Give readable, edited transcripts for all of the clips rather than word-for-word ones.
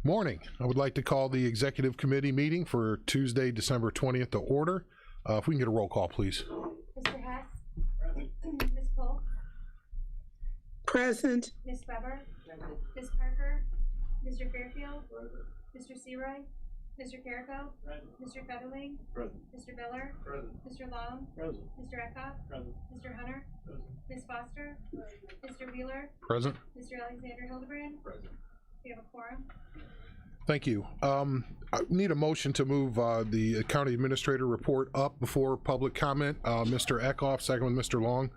Morning. I would like to call the Executive Committee meeting for Tuesday, December 20th to order. If we can get a roll call, please. Mr. Hess? Present. Ms. Polk? Present. Ms. Weber? Present. Ms. Parker? Mr. Fairfield? Present. Mr. Seroy? Mr. Carrico? Present. Mr. Fetterling? Present. Mr. Miller? Present. Mr. Long? Present. Mr. Eckhoff? Present. Mr. Hunter? Present. Ms. Foster? Present. Mr. Wheeler? Present. Mr. Alexander Hildebrand? Present. We have a quorum. Thank you. I need a motion to move the County Administrator report up before public comment. Mr. Eckhoff, second with Mr. Long,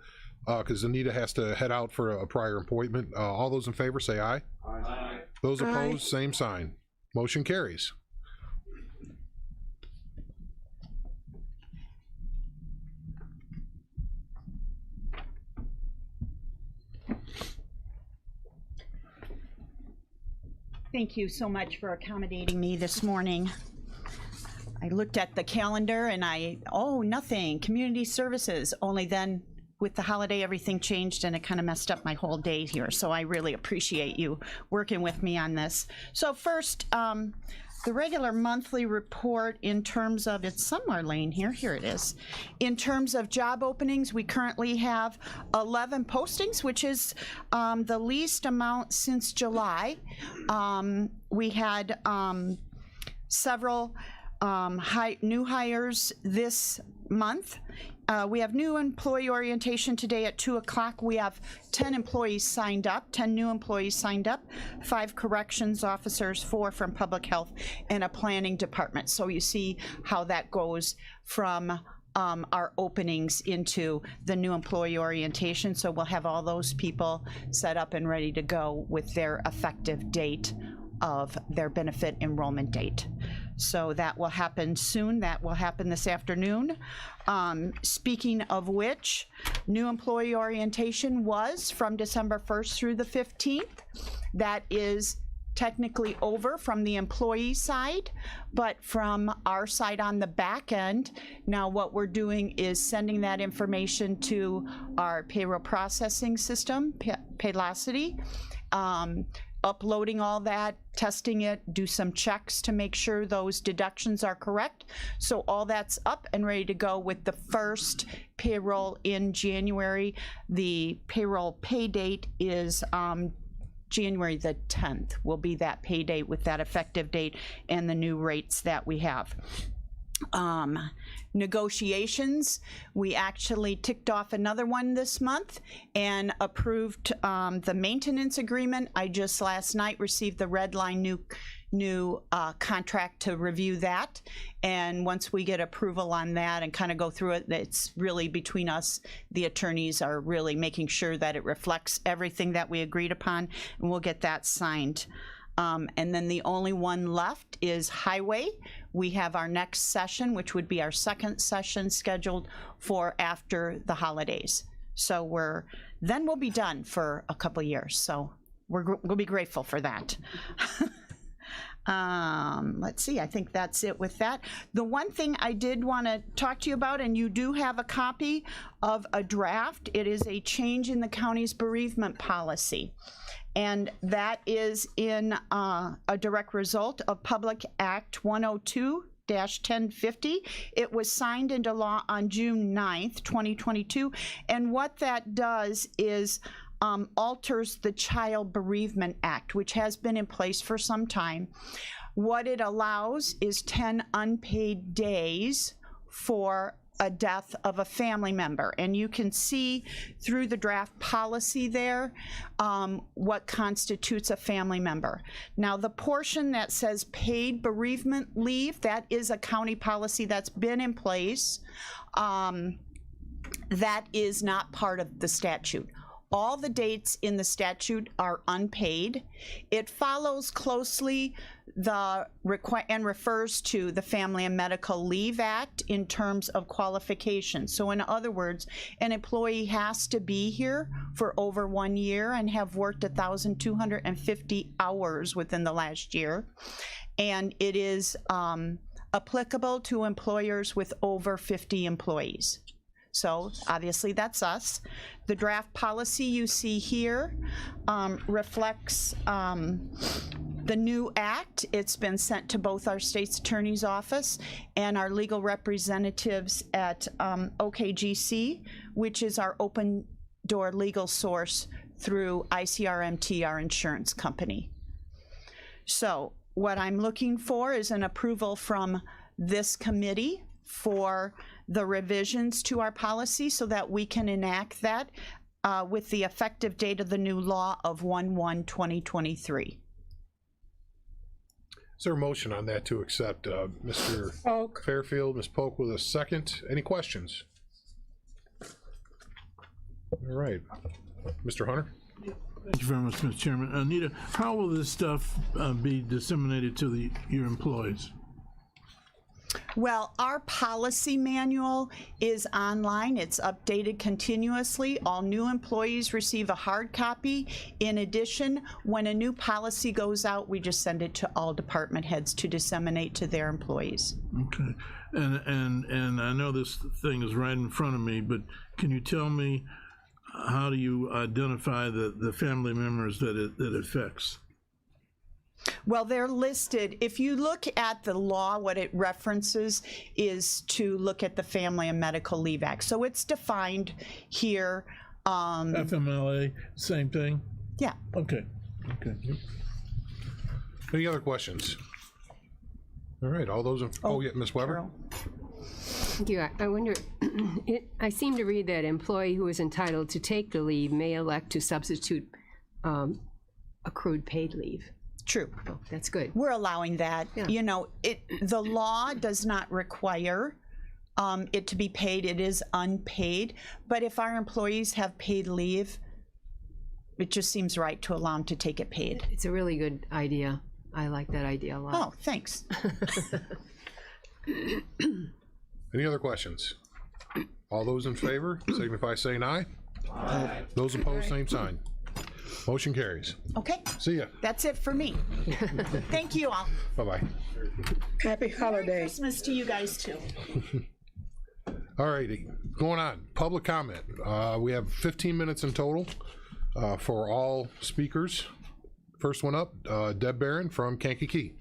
because Anita has to head out for a prior appointment. All those in favor say aye. Aye. Those opposed, same sign. Motion carries. Thank you so much for accommodating me this morning. I looked at the calendar and nothing, community services, only then with the holiday everything changed and it kind of messed up my whole day here. So I really appreciate you working with me on this. So first, the regular monthly report in terms of, it's somewhere laying here it is. In terms of job openings, we currently have 11 postings, which is the least amount since July. We had several new hires this month. We have new employee orientation today at 2 o'clock. We have 10 employees signed up, 10 new employees signed up, 5 corrections officers, 4 from public health, and a planning department. So you see how that goes from our openings into the new employee orientation. So we'll have all those people set up and ready to go with their effective date of their benefit enrollment date. So that will happen soon. That will happen this afternoon. Speaking of which, new employee orientation was from December 1st through the 15th. That is technically over from the employee side, but from our side on the back end, now what we're doing is sending that information to our payroll processing system, Paylocity, uploading all that, testing it, do some checks to make sure those deductions are correct. So all that's up and ready to go with the first payroll in January. The payroll pay date is January the 10th will be that pay date with that effective date and the new rates that we have. Negotiations, we actually ticked off another one this month and approved the maintenance agreement. I just last night received the red line new contract to review that, and once we get approval on that and kind of go through it, it's really between us. The attorneys are really making sure that it reflects everything that we agreed upon, and we'll get that signed. And then the only one left is highway. We have our next session, which would be our second session, scheduled for after the holidays. So we'll be done for a couple years. So we'll be grateful for that. Let's see, I think that's it with that. The one thing I did want to talk to you about, and you do have a copy of a draft, it is a change in the county's bereavement policy. And that is in a direct result of Public Act 102-1050. It was signed into law on June 9th, 2022. And what that does is alters the Child Bereavement Act, which has been in place for some time. What it allows is 10 unpaid days for a death of a family member, and you can see through the draft policy there what constitutes a family member. Now the portion that says paid bereavement leave, that is a county policy that's been in place. That is not part of the statute. All the dates in the statute are unpaid. It follows closely and refers to the Family and Medical Leave Act in terms of qualifications. So in other words, an employee has to be here for over 1 year and have worked 1,250 hours within the last year. And it is applicable to employers with over 50 employees. So obviously that's us. The draft policy you see here reflects The new act, it's been sent to both our state's attorney's office and our legal representatives at OKGC, which is our open door legal source through ICRMT, our insurance company. So what I'm looking for is an approval from this committee for the revisions to our policy so that we can enact that with the effective date of the new law of 1/1/2023. Is there a motion on that to accept Mr. Polk. Fairfield, Ms. Polk with a second? Any questions? All right. Mr. Hunter? Thank you very much, Mr. Chairman. Anita, how will this stuff be disseminated to your employees? Well, our policy manual is online. It's updated continuously. All new employees receive a hard copy. In addition, when a new policy goes out, we just send it to all department heads to disseminate to their employees. Okay, and I know this thing is right in front of me, but can you tell me how do you identify the family members that it affects? Well, they're listed. If you look at the law, what it references is to look at the Family and Medical Leave Act. So it's defined here. FMLA, same thing? Yeah. Okay. Any other questions? All right, all those in, yeah, Ms. Weber? Carol. Thank you. I wonder, I seem to read that employee who is entitled to take the leave may elect to substitute accrued paid leave. True. Oh, that's good. We're allowing that. Yeah. You know, the law does not require it to be paid. It is unpaid. But if our employees have paid leave, it just seems right to allow them to take it paid. It's a really good idea. I like that idea a lot. Oh, thanks. Any other questions? All those in favor, signify by saying aye. Aye. Those opposed, same sign. Motion carries. Okay, See ya. that's it for me. Thank you all. Bye-bye. Happy Merry holiday. Christmas to you guys too. All righty, going on, public comment. We have 15 minutes in total for all speakers. First one up, Deb Barron from Kankakee.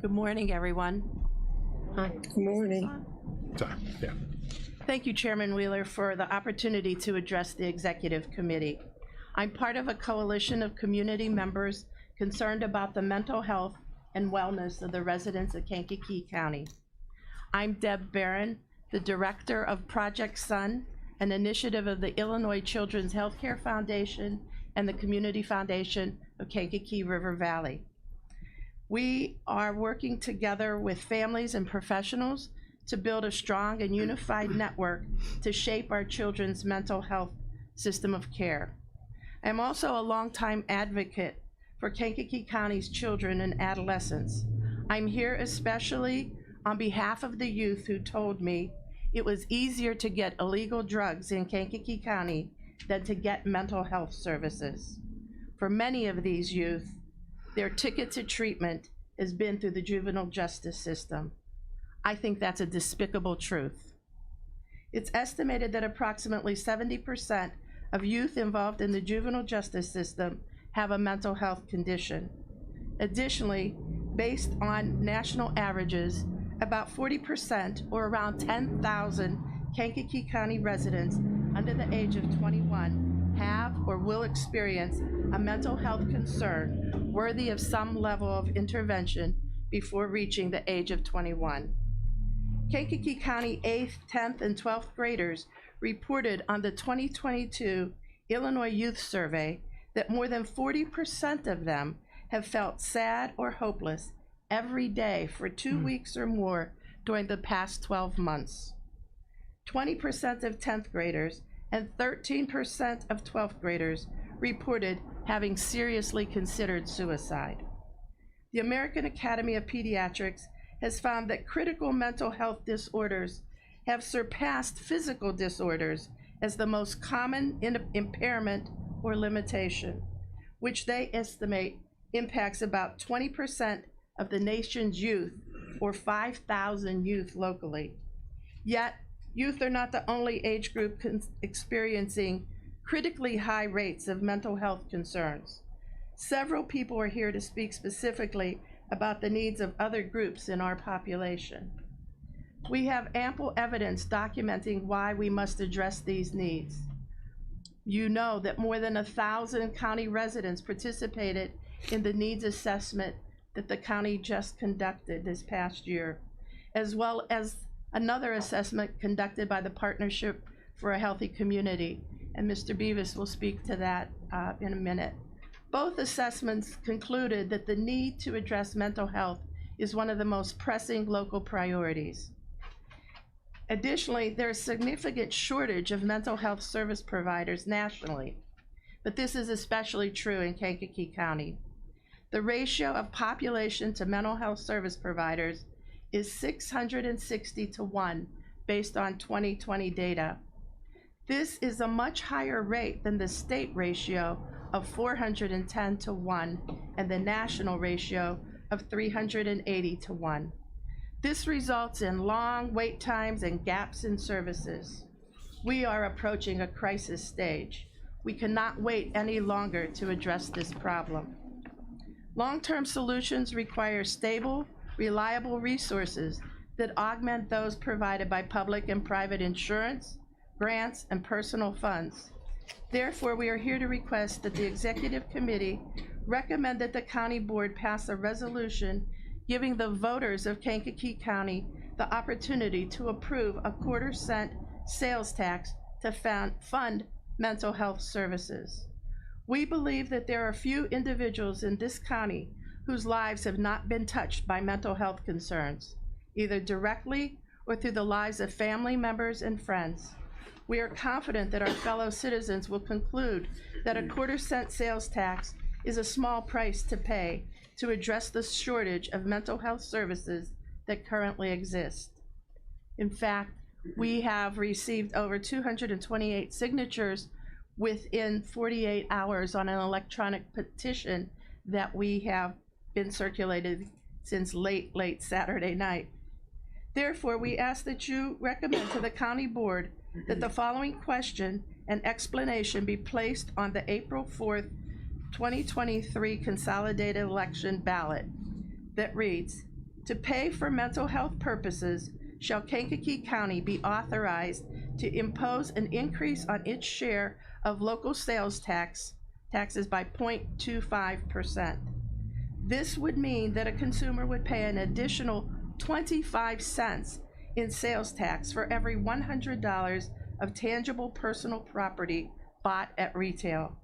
Good morning, everyone. Hi. Good morning. Sorry, yeah. Thank you, Chairman Wheeler, for the opportunity to address the Executive Committee. I'm part of a coalition of community members concerned about the mental health and wellness of the residents of Kankakee County. I'm Deb Barron, the Director of Project Sun, an initiative of the Illinois Children's Healthcare Foundation and the Community Foundation of Kankakee River Valley. We are working together with families and professionals to build a strong and unified network to shape our children's mental health system of care. I'm also a longtime advocate for Kankakee County's children and adolescents. I'm here especially on behalf of the youth who told me it was easier to get illegal drugs in Kankakee County than to get mental health services. For many of these youth, their ticket to treatment has been through the juvenile justice system. I think that's a despicable truth. It's estimated that approximately 70% of youth involved in the juvenile justice system have a mental health condition. Additionally, based on national averages, about 40%, or around 10,000 Kankakee County residents under the age of 21 have or will experience a mental health concern worthy of some level of intervention before reaching the age of 21. Kankakee County 8th, 10th, and 12th graders reported on the 2022 Illinois Youth Survey that more than 40% of them have felt sad or hopeless every day for 2 weeks or more during the past 12 months. 20% of 10th graders and 13% of 12th graders reported having seriously considered suicide. The American Academy of Pediatrics has found that critical mental health disorders have surpassed physical disorders as the most common impairment or limitation, which they estimate impacts about 20% of the nation's youth, or 5,000 youth locally. Yet, Youth are not the only age group experiencing critically high rates of mental health concerns. Several people are here to speak specifically about the needs of other groups in our population. We have ample evidence documenting why we must address these needs. You know that more than 1,000 county residents participated in the needs assessment that the county just conducted this past year, as well as another assessment conducted by the Partnership for a Healthy Community, and Mr. Beavis will speak to that in a minute. Both assessments concluded that the need to address mental health is one of the most pressing local priorities. Additionally, there is a significant shortage of mental health service providers nationally, but this is especially true in Kankakee County. The ratio of population to mental health service providers is 660 to 1 based on 2020 data. This is a much higher rate than the state ratio of 410 to 1 and the national ratio of 380 to 1. This results in long wait times and gaps in services. We are approaching a crisis stage. We cannot wait any longer to address this problem. Long-term solutions require stable, reliable resources that augment those provided by public and private insurance, grants, and personal funds. Therefore, we are here to request that the Executive Committee recommend that the County Board pass a resolution giving the voters of Kankakee County the opportunity to approve a 1/4 cent sales tax to fund mental health services. We believe that there are few individuals in this county whose lives have not been touched by mental health concerns, either directly or through the lives of family members and friends. We are confident that our fellow citizens will conclude that a 1/4 cent sales tax is a small price to pay to address the shortage of mental health services that currently exist. In fact, we have received over 228 signatures within 48 hours on an electronic petition that we have been circulated since late Saturday night. Therefore, we ask that you recommend to the County Board that the following question and explanation be placed on the April 4th, 2023 consolidated election ballot that reads, to pay for mental health purposes, shall Kankakee County be authorized to impose an increase on its share of local sales taxes by 0.25%. This would mean that a consumer would pay an additional 25 cents in sales tax for every $100 of tangible personal property bought at retail.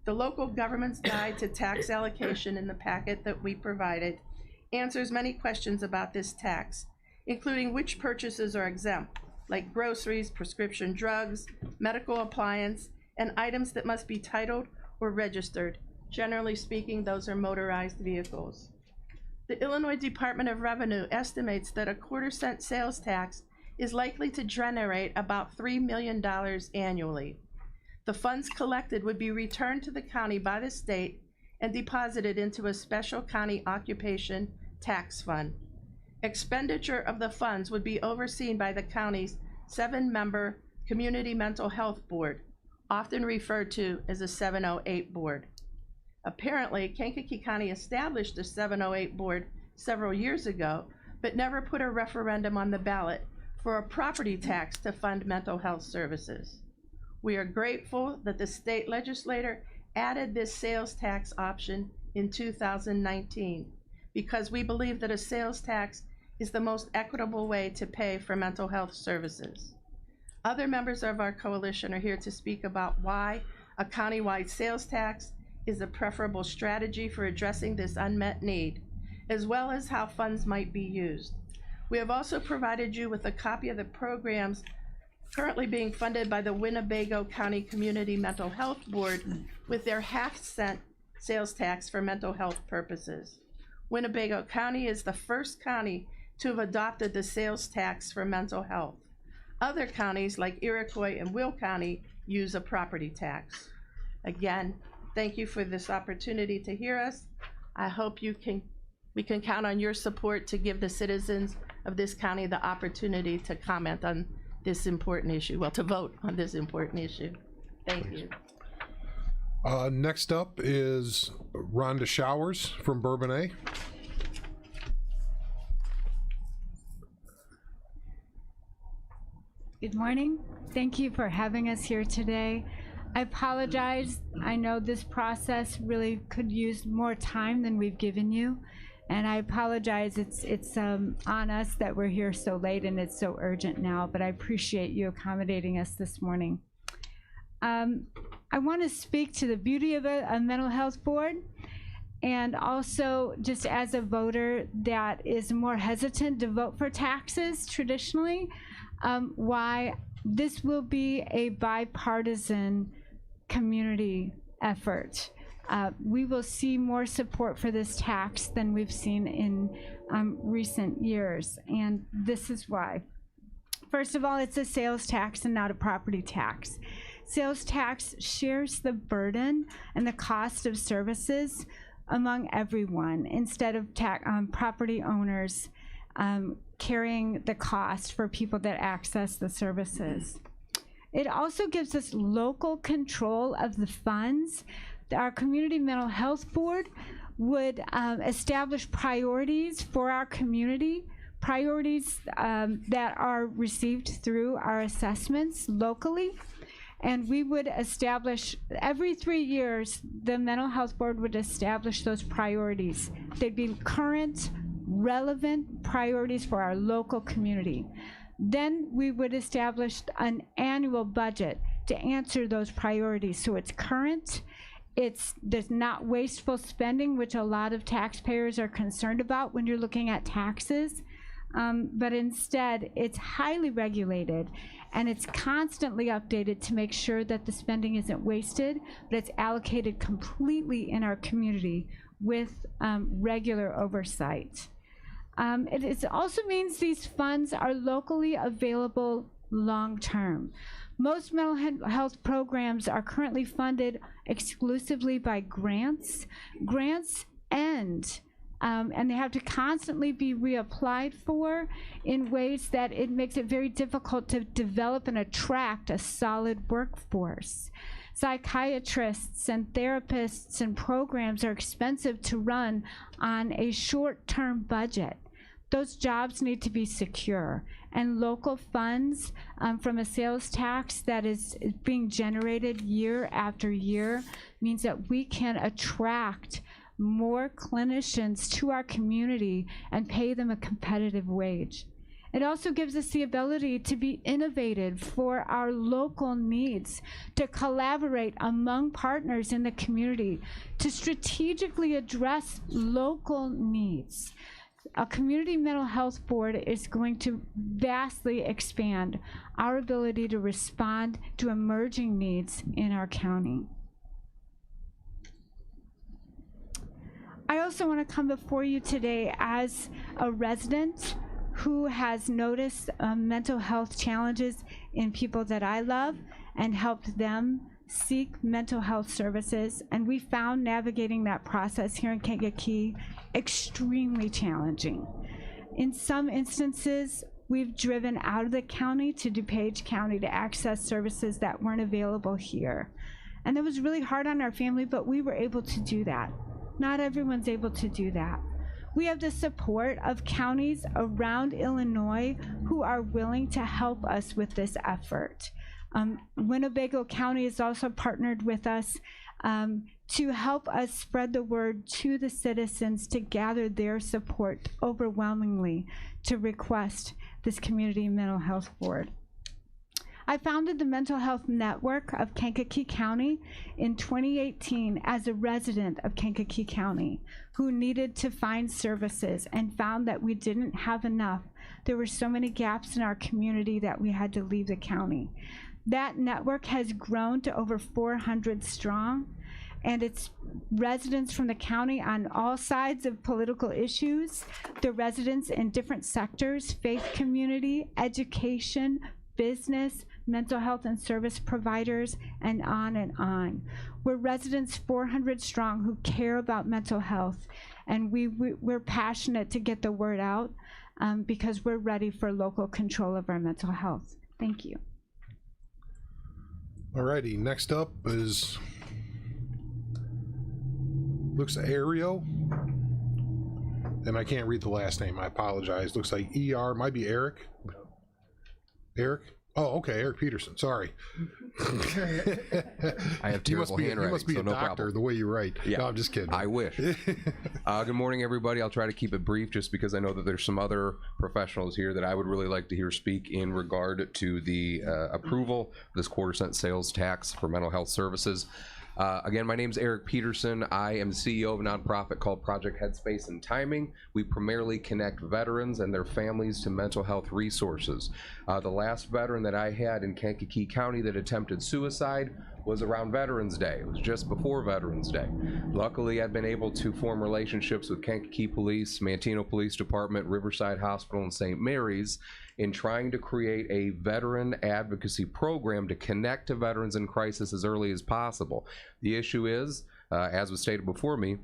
The local government's guide to tax allocation in the packet that we provided answers many questions about this tax, including which purchases are exempt, like groceries, prescription drugs, medical appliance, and items that must be titled or registered. Generally speaking, those are motorized vehicles. The Illinois Department of Revenue estimates that a 1/4 cent sales tax is likely to generate about $3 million annually. The funds collected would be returned to the county by the state and deposited into a special county occupation tax fund. Expenditure of the funds would be overseen by the county's 7-member Community Mental Health Board, often referred to as a 708 board. Apparently, Kankakee County established a 708 board several years ago, but never put a referendum on the ballot for a property tax to fund mental health services. We are grateful that the state legislature added this sales tax option in 2019 because we believe that a sales tax is the most equitable way to pay for mental health services. Other members of our coalition are here to speak about why a countywide sales tax is a preferable strategy for addressing this unmet need, as well as how funds might be used. We have also provided you with a copy of the programs currently being funded by the Winnebago County Community Mental Health Board with their 1/2 cent sales tax for mental health purposes. Winnebago County is the first county to have adopted the sales tax for mental health. Other counties like Iroquois and Will County use a property tax. Again, thank you for this opportunity to hear us. I hope we can count on your support to give the citizens of this county the opportunity to comment on this important issue, well, to vote on this important issue. Thank you. Next up is Rhonda Showers from Bourbonnais. Good morning. Thank you for having us here today. I apologize. I know this process really could use more time than we've given you. And I apologize, it's on us that we're here so late and it's so urgent now, but I appreciate you accommodating us this morning. I want to speak to the beauty of a mental health board, and also just as a voter that is more hesitant to vote for taxes traditionally, why this will be a bipartisan community effort. We will see more support for this tax than we've seen in recent years, and this is why. First of all, it's a sales tax and not a property tax. Sales tax shares the burden and the cost of services among everyone, instead of property owners carrying the cost for people that access the services. It also gives us local control of the funds. Our Community Mental Health Board would establish priorities for our community, priorities that are received through our assessments locally. And we would establish, every 3 years, the Mental Health Board would establish those priorities. They'd be current, relevant priorities for our local community. Then we would establish an annual budget to answer those priorities. So it's current, there's not wasteful spending, which a lot of taxpayers are concerned about when you're looking at taxes. But instead, it's highly regulated, and it's constantly updated to make sure that the spending isn't wasted, but it's allocated completely in our community with regular oversight. It also means these funds are locally available long-term. Most mental health programs are currently funded exclusively by grants. Grants end, and they have to constantly be reapplied for in ways that it makes it very difficult to develop and attract a solid workforce. Psychiatrists and therapists and programs are expensive to run on a short-term budget. Those jobs need to be secure, and local funds from a sales tax that is being generated year after year means that we can attract more clinicians to our community and pay them a competitive wage. It also gives us the ability to be innovative for our local needs, to collaborate among partners in the community, to strategically address local needs. A community mental health board is going to vastly expand our ability to respond to emerging needs in our county. I also want to come before you today as a resident who has noticed mental health challenges in people that I love and helped them seek mental health services. And we found navigating that process here in Kankakee extremely challenging. In some instances, we've driven out of the county to DuPage County to access services that weren't available here. And it was really hard on our family, but we were able to do that. Not everyone's able to do that. We have the support of counties around Illinois who are willing to help us with this effort. Winnebago County has also partnered with us to help us spread the word to the citizens to gather their support overwhelmingly to request this community mental health board. I founded the Mental Health Network of Kankakee County in 2018 as a resident of Kankakee County who needed to find services and found that we didn't have enough. There were so many gaps in our community that we had to leave the county. That network has grown to over 400 strong, and it's residents from the county on all sides of political issues. The residents in different sectors, faith community, education, business, mental health and service providers, and on and on. We're residents 400 strong who care about mental health, and we're passionate to get the word out because we're ready for local control of our mental health. Thank you. Alrighty, next up is, looks Ario, and I can't read the last name, I apologize. Looks like ER, might be Eric. Eric? Oh, okay, Eric Peterson, sorry. I have You must terrible be, you handwriting, must be so a no doctor, problem. the way you write. Yeah. No, I'm just kidding. I wish. Good morning, everybody. I'll try to keep it brief just because I know that there's some other professionals here that I would really like to hear speak in regard to the approval of this quarter-cent sales tax for mental health services. Again, my name is Eric Peterson. I am the CEO of a nonprofit called Project Headspace and Timing. We primarily connect veterans and their families to mental health resources. The last veteran that I had in Kankakee County that attempted suicide was around Veterans Day. It was just before Veterans Day. Luckily, I've been able to form relationships with Kankakee Police, Manteno Police Department, Riverside Hospital, and St. Mary's in trying to create a veteran advocacy program to connect to veterans in crisis as early as possible. The issue is, as was stated before me,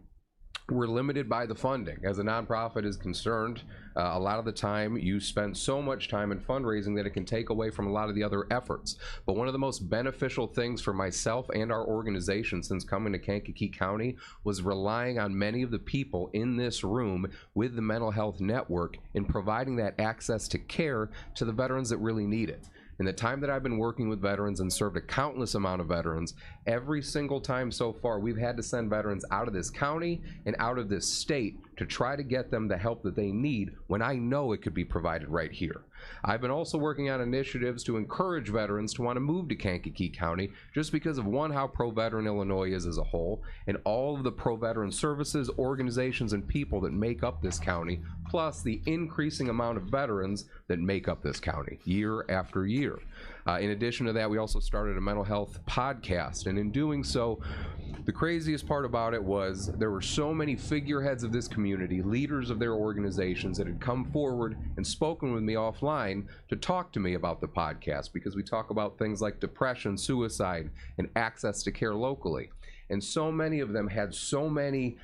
we're limited by the funding. As a nonprofit is concerned, a lot of the time you spend so much time in fundraising that it can take away from a lot of the other efforts. But one of the most beneficial things for myself and our organization since coming to Kankakee County was relying on many of the people in this room with the Mental Health Network in providing that access to care to the veterans that really need it. In the time that I've been working with veterans and served a countless amount of veterans, every single time so far we've had to send veterans out of this county and out of this state to try to get them the help that they need when I know it could be provided right here. I've been also working on initiatives to encourage veterans to want to move to Kankakee County just because of, one, how pro-veteran Illinois is as a whole, and all of the pro-veteran services, organizations, and people that make up this county, plus the increasing amount of veterans that make up this county year after year. In addition to that, we also started a mental health podcast, and in doing so, the craziest part about it was there were so many figureheads of this community, leaders of their organizations that had come forward and spoken with me offline to talk to me about the podcast, because we talk about things like depression, suicide, and access to care locally. And so many of them had so many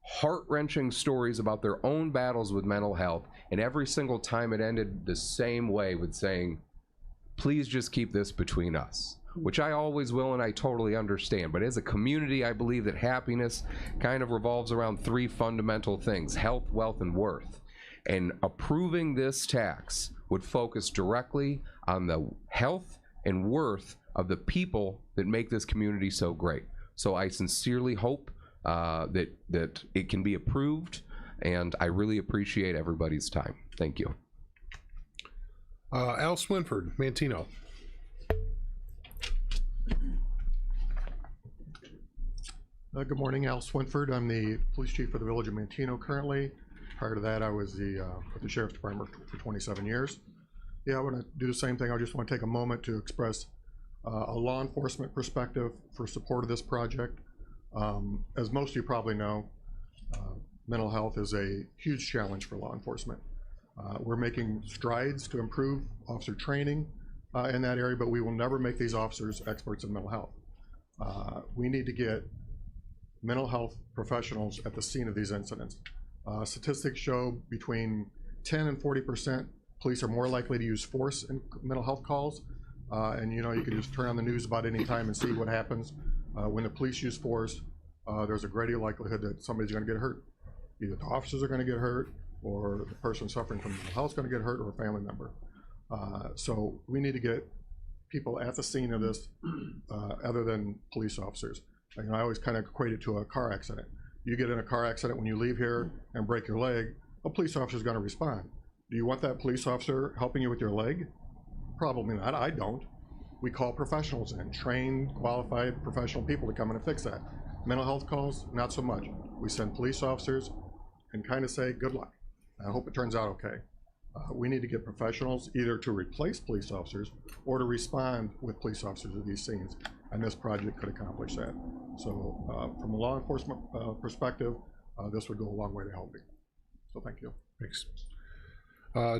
heart-wrenching stories about their own battles with mental health, and every single time it ended the same way with saying, please just keep this between us, which I always will, and I totally understand. But as a community, I believe that happiness kind of revolves around three fundamental things: health, wealth, and worth. And approving this tax would focus directly on the health and worth of the people that make this community so great. So I sincerely hope that it can be approved, and I really appreciate everybody's time. Thank you. Al Swinford, Manteno. Good morning, Al Swinford. I'm the police chief for the village of Manteno currently. Prior to that, I was with the sheriff's department for 27 years. Yeah, I want to do the same thing. I just want to take a moment to express a law enforcement perspective for support of this project. As most of you probably know, mental health is a huge challenge for law enforcement. We're making strides to improve officer training in that area, but we will never make these officers experts in mental health. We need to get mental health professionals at the scene of these incidents. Statistics show between 10 and 40% police are more likely to use force in mental health calls. And you know, you can just turn on the news about any time and see what happens. When the police use force, there's a greater likelihood that somebody's going to get hurt. Either the officers are going to get hurt, or the person suffering from mental health is going to get hurt, or a family member. So we need to get people at the scene of this other than police officers. You know, I always kind of equate it to a car accident. You get in a car accident when you leave here and break your leg, a police officer is going to respond. Do you want that police officer helping you with your leg? Probably not. I don't. We call professionals in, trained, qualified, professional people to come in and fix that. Mental health calls, not so much. We send police officers and kind of say, good luck. I hope it turns out okay. We need to get professionals either to replace police officers or to respond with police officers at these scenes, and this project could accomplish that. So from a law enforcement perspective, this would go a long way to helping. So thank you. Thanks.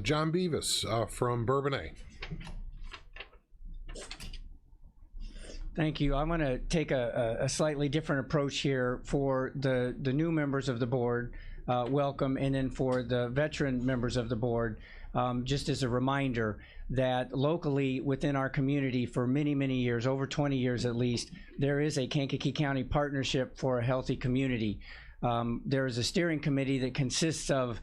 John Beavis from Bourbonnais. Thank you. I'm going to take a slightly different approach here for the new members of the board. welcome. And then for the veteran members of the board, just as a reminder that locally within our community for many, many years, over 20 years at least, there is a Kankakee County Partnership for a Healthy Community. There is a steering committee that consists of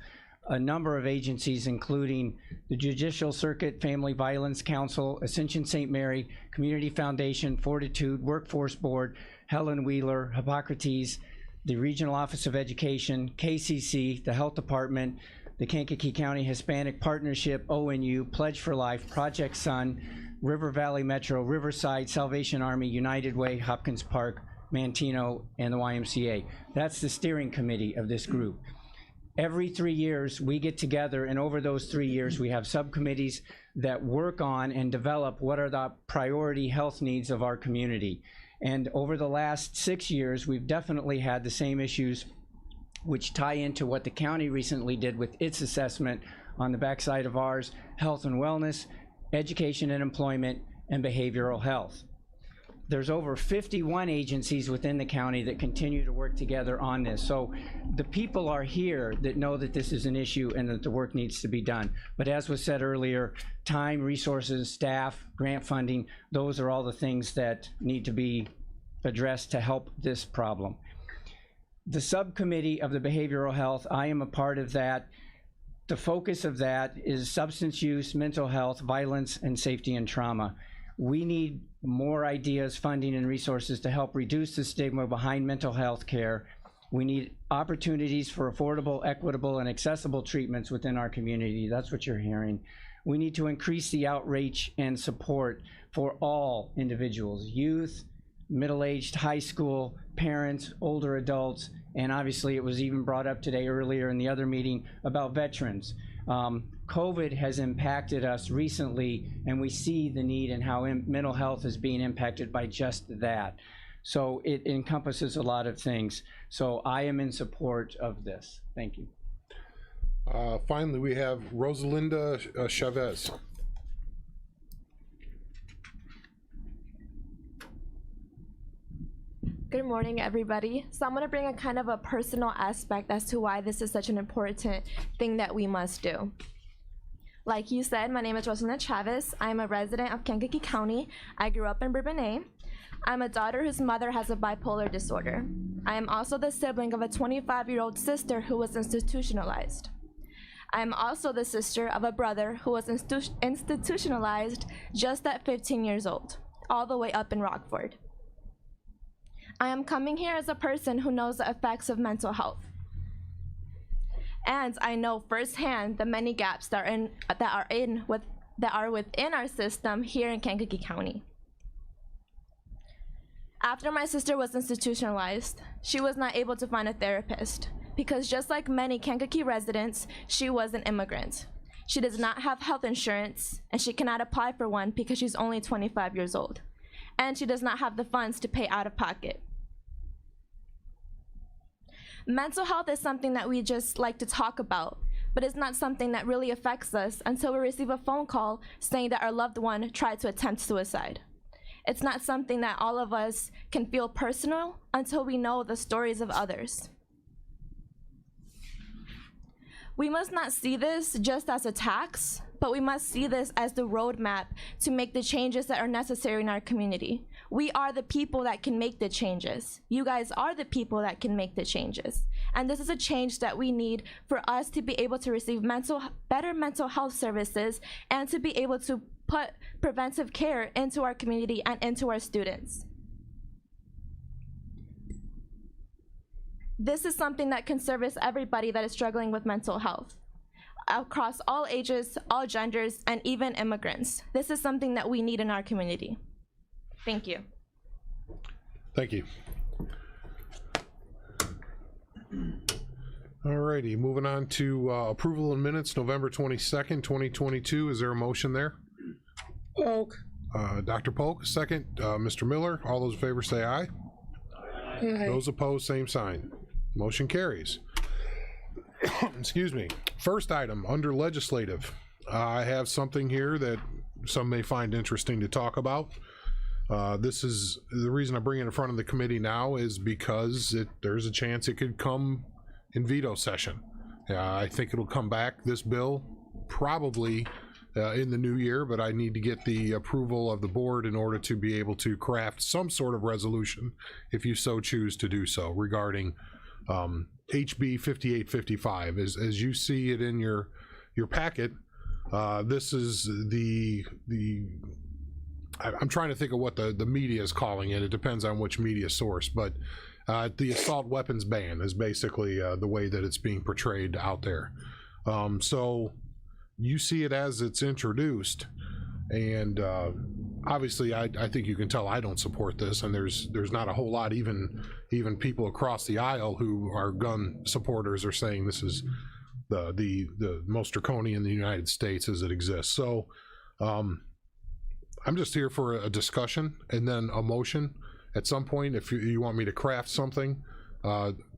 a number of agencies, including the Judicial Circuit, Family Violence Council, Ascension St. Mary, Community Foundation, Fortitude, Workforce Board, Helen Wheeler, Hippocrates, the Regional Office of Education, KCC, the Health Department, the Kankakee County Hispanic Partnership, ONU, Pledge for Life, Project Sun, River Valley Metro, Riverside, Salvation Army, United Way, Hopkins Park, Mantino, and the YMCA. That's the steering committee of this group. Every 3 years, we get together, and over those 3 years, we have subcommittees that work on and develop what are the priority health needs of our community. And over the last 6 years, we've definitely had the same issues which tie into what the county recently did with its assessment on the backside of ours: health and wellness, education and employment, and behavioral health. There's over 51 agencies within the county that continue to work together on this. So the people are here that know that this is an issue and that the work needs to be done. But as was said earlier, time, resources, staff, grant funding, those are all the things that need to be addressed to help this problem. The subcommittee of the behavioral health, I am a part of that. The focus of that is substance use, mental health, violence, and safety and trauma. We need more ideas, funding, and resources to help reduce the stigma behind mental health care. We need opportunities for affordable, equitable, and accessible treatments within our community. That's what you're hearing. We need to increase the outreach and support for all individuals: youth, middle-aged, high school, parents, older adults, and obviously it was even brought up today earlier in the other meeting about veterans. COVID has impacted us recently, and we see the need and how mental health is being impacted by just that. So it encompasses a lot of things. So I am in support of this. Thank you. Finally, we have Rosalinda Chavez. Good morning, everybody. So I'm going to bring a kind of a personal aspect as to why this is such an important thing that we must do. Like you said, my name is Rosalinda Chavez. I'm a resident of Kankakee County. I grew up in Bourbonnais. I'm a daughter whose mother has a bipolar disorder. I am also the sibling of a 25-year-old sister who was institutionalized. I am also the sister of a brother who was institutionalized just at 15 years old, all the way up in Rockford. I am coming here as a person who knows the effects of mental health. And I know firsthand the many gaps that are within our system here in Kankakee County. After my sister was institutionalized, she was not able to find a therapist because, just like many Kankakee residents, she was an immigrant. She does not have health insurance, and she cannot apply for one because she's only 25 years old. And she does not have the funds to pay out of pocket. Mental health is something that we just like to talk about, but it's not something that really affects us until we receive a phone call saying that our loved one tried to attempt suicide. It's not something that all of us can feel personal until we know the stories of others. We must not see this just as a tax, but we must see this as the roadmap to make the changes that are necessary in our community. We are the people that can make the changes. You guys are the people that can make the changes. And this is a change that we need for us to be able to receive better mental health services and to be able to put preventive care into our community and into our students. This is something that can service everybody that is struggling with mental health, across all ages, all genders, and even immigrants. This is something that we need in our community. Thank you. Thank you. All righty, moving on to approval of minutes, November 22nd, 2022. Is there a motion there? Polk. Dr. Polk, second. Mr. Miller, all those in favor say aye. Aye. Those opposed, same sign. Motion carries. Excuse me. First item, under legislative. I have something here that some may find interesting to talk about. This is the reason I bring it in front of the committee now is because there's a chance it could come in veto session. I think it'll come back, this bill, probably in the new year, but I need to get the approval of the board in order to be able to craft some sort of resolution, if you so choose to do so, regarding HB 5855. As you see it in your packet, this is I'm trying to think of what the media is calling it. It depends on which media source, but the assault weapons ban is basically the way that it's being portrayed out there. So you see it as it's introduced, and obviously I think you can tell I don't support this, and there's not a whole lot, even people across the aisle who are gun supporters are saying this is the most draconian in the United States as it exists. So I'm just here for a discussion and then a motion at some point if you want me to craft something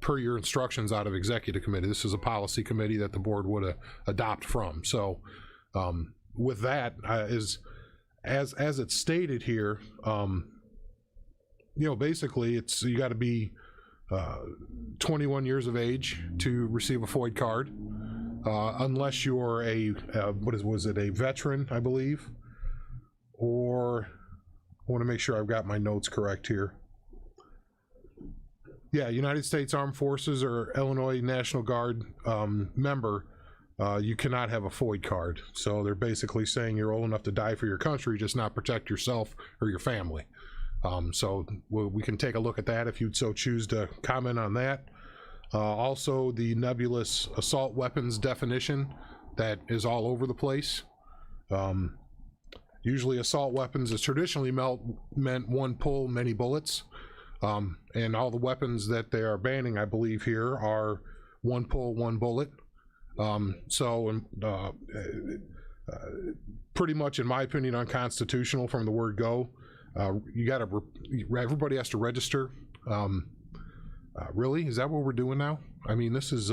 per your instructions out of executive committee. This is a policy committee that the board would adopt from. So with that, as it's stated here, basically you got to be 21 years of age to receive a FOID card, unless you're a a veteran, I believe, or I want to make sure I've got my notes correct here. Yeah, United States Armed Forces or Illinois National Guard member, you cannot have a FOID card. So they're basically saying you're old enough to die for your country, just not protect yourself or your family. So we can take a look at that if you'd so choose to comment on that. Also, the nebulous assault weapons definition that is all over the place. Usually assault weapons is traditionally meant one pull, many bullets. And all the weapons that they are banning, I believe here, are one pull, one bullet. Pretty much, in my opinion, unconstitutional from the word go. Everybody has to register. Really? Is that what we're doing now? I mean, this is,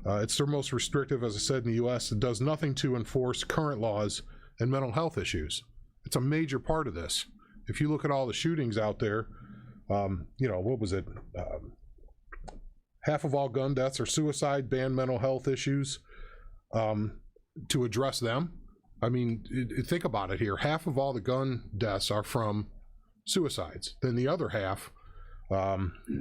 it's their most restrictive, as I said, in the U.S. It does nothing to enforce current laws and mental health issues. It's a major part of this. If you look at all the shootings out there, what was it? Half of all gun deaths are suicide, ban mental health issues to address them. I mean, think about it here. Half of all the gun deaths are from suicides. Then the other half,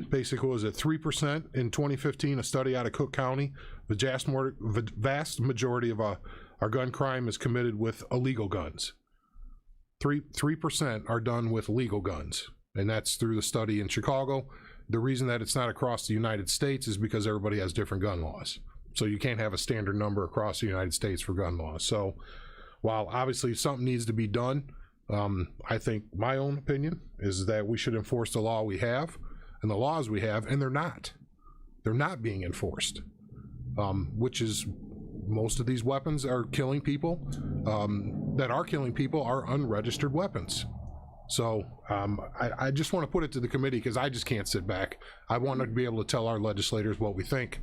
basically, was it 3% in 2015, a study out of Cook County? The vast majority of our gun crime is committed with illegal guns. 3% are done with legal guns, and that's through the study in Chicago. The reason that it's not across the United States is because everybody has different gun laws. So you can't have a standard number across the United States for gun laws. So while obviously something needs to be done, I think my own opinion is that we should enforce the law we have and the laws we have, and they're not. They're not being enforced, which is most of these weapons are killing people. That are killing people are unregistered weapons. So I just want to put it to the committee because I just can't sit back. I want to be able to tell our legislators what we think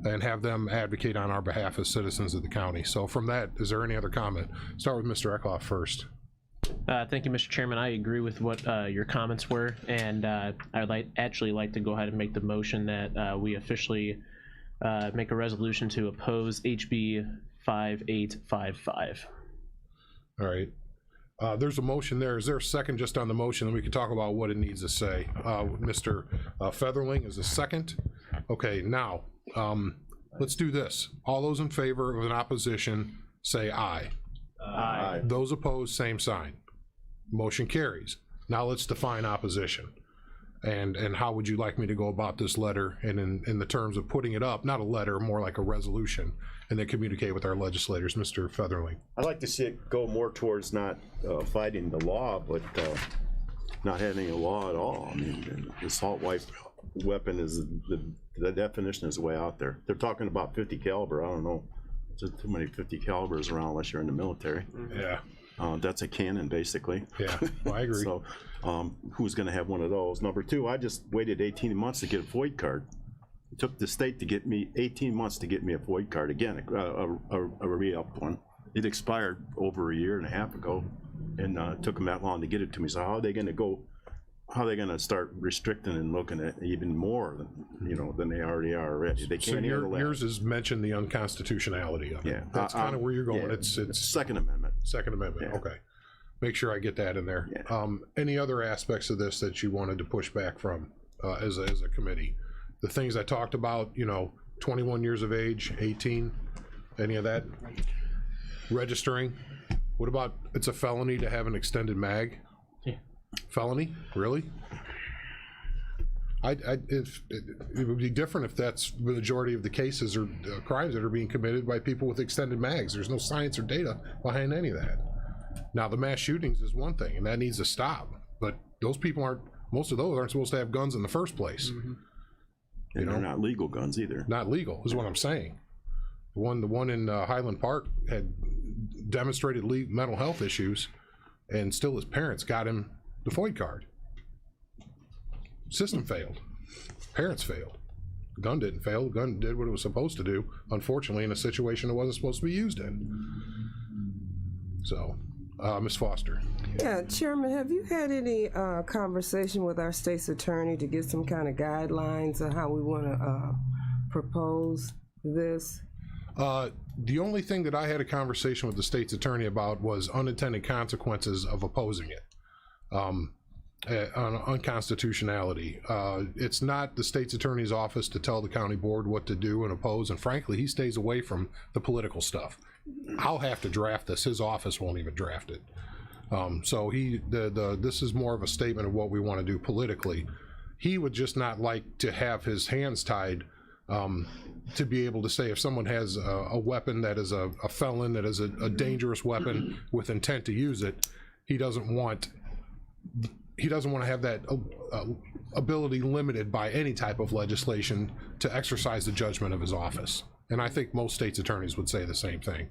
and have them advocate on our behalf as citizens of the county. So from that, is there any other comment? Start with Mr. Eckhoff first. Thank you, Mr. Chairman. I agree with what your comments were, and I'd actually like to go ahead and make the motion that we officially make a resolution to oppose HB 5855. All right. There's a motion there. Is there a second just on the motion? Then we can talk about what it needs to say. Mr. Featherling is a second. Okay, now let's do this. All those in favor of an opposition say aye. Aye. Those opposed, same sign. Motion carries. Now let's define opposition. And how would you like me to go about this letter and in the terms of putting it up, not a letter, more like a resolution, and then communicate with our legislators, Mr. Featherling? I'd like to see it go more towards not fighting the law, but not having a law at all. I mean, the assault weapon is, the definition is way out there. They're talking about 50 caliber. I don't know. There's too many 50 calibers around unless you're in the military. Yeah. That's a cannon, basically. Yeah, well, I agree. So who's going to have one of those? Number two, I just waited 18 months to get a FOID card. It took the state to get me 18 months to get me a FOID card. Again, a re-upped one. It expired over a year and a half ago, and it took them that long to get it to me. So how are they going to go? how are they gonna start restricting and looking at even more than, you know, than they already are already? They So can't handle that. yours is mentioned the unconstitutionality of it. Yeah. That's kind of where you're going. Yeah. It's Second Amendment. Second Amendment, Yeah. okay. Make sure I get that in there. Yeah. Any other aspects of this that you wanted to push back from as a committee? The things I talked about, you know, 21 years of age, 18, any of that? Registering? What about, it's a felony to have an extended mag? Yeah. Felony? Really? It would be different if that's the majority of the cases or crimes that are being committed by people with extended mags. There's no science or data behind any of that. Now, the mass shootings is one thing, and that needs to stop. But those people aren't, most of those aren't supposed to have guns in the first place. And they're not legal guns either. Not legal, is what I'm saying. The one in Highland Park had demonstrated mental health issues, and still his parents got him the FOID card. System failed. Parents failed. The gun didn't fail. The gun did what it was supposed to do, unfortunately, in a situation it wasn't supposed to be used in. So, Ms. Foster. Yeah, Chairman, have you had any conversation with our state's attorney to get some kind of guidelines on how we want to propose this? The only thing that I had a conversation with the state's attorney about was unintended consequences of opposing it. On unconstitutionality. It's not the state's attorney's office to tell the county board what to do and oppose, and frankly, he stays away from the political stuff. I'll have to draft this. His office won't even draft it. So this is more of a statement of what we want to do politically. He would just not like to have his hands tied to be able to say if someone has a weapon that is a felon, that is a dangerous weapon with intent to use it, he doesn't want to have that ability limited by any type of legislation to exercise the judgment of his office. And I think most states' attorneys would say the same thing.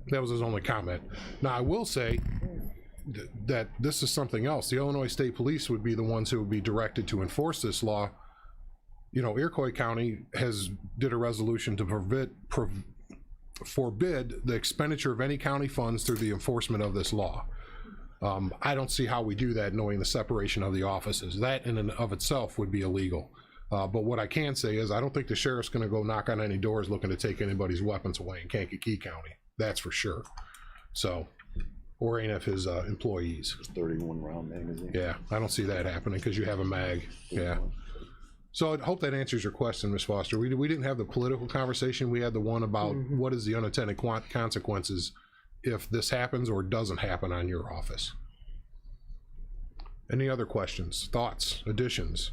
That was his only comment. Now, I will say that this is something else. The Illinois State Police would be the ones who would be directed to enforce this law. You know, Iroquois County did a resolution to forbid the expenditure of any county funds through the enforcement of this law. I don't see how we do that knowing the separation of the offices. That in and of itself would be illegal. But what I can say is I don't think the sheriff's going to go knock on any doors looking to take anybody's weapons away in Kankakee County. That's for sure. So, or any of his employees. 31 round magazine. Yeah, I don't see that happening because you have a mag. Yeah. So I hope that answers your question, Ms. Foster. We didn't have the political conversation. We had the one about what is the unintended consequences if this happens or doesn't happen on your office. Any other questions, thoughts, additions?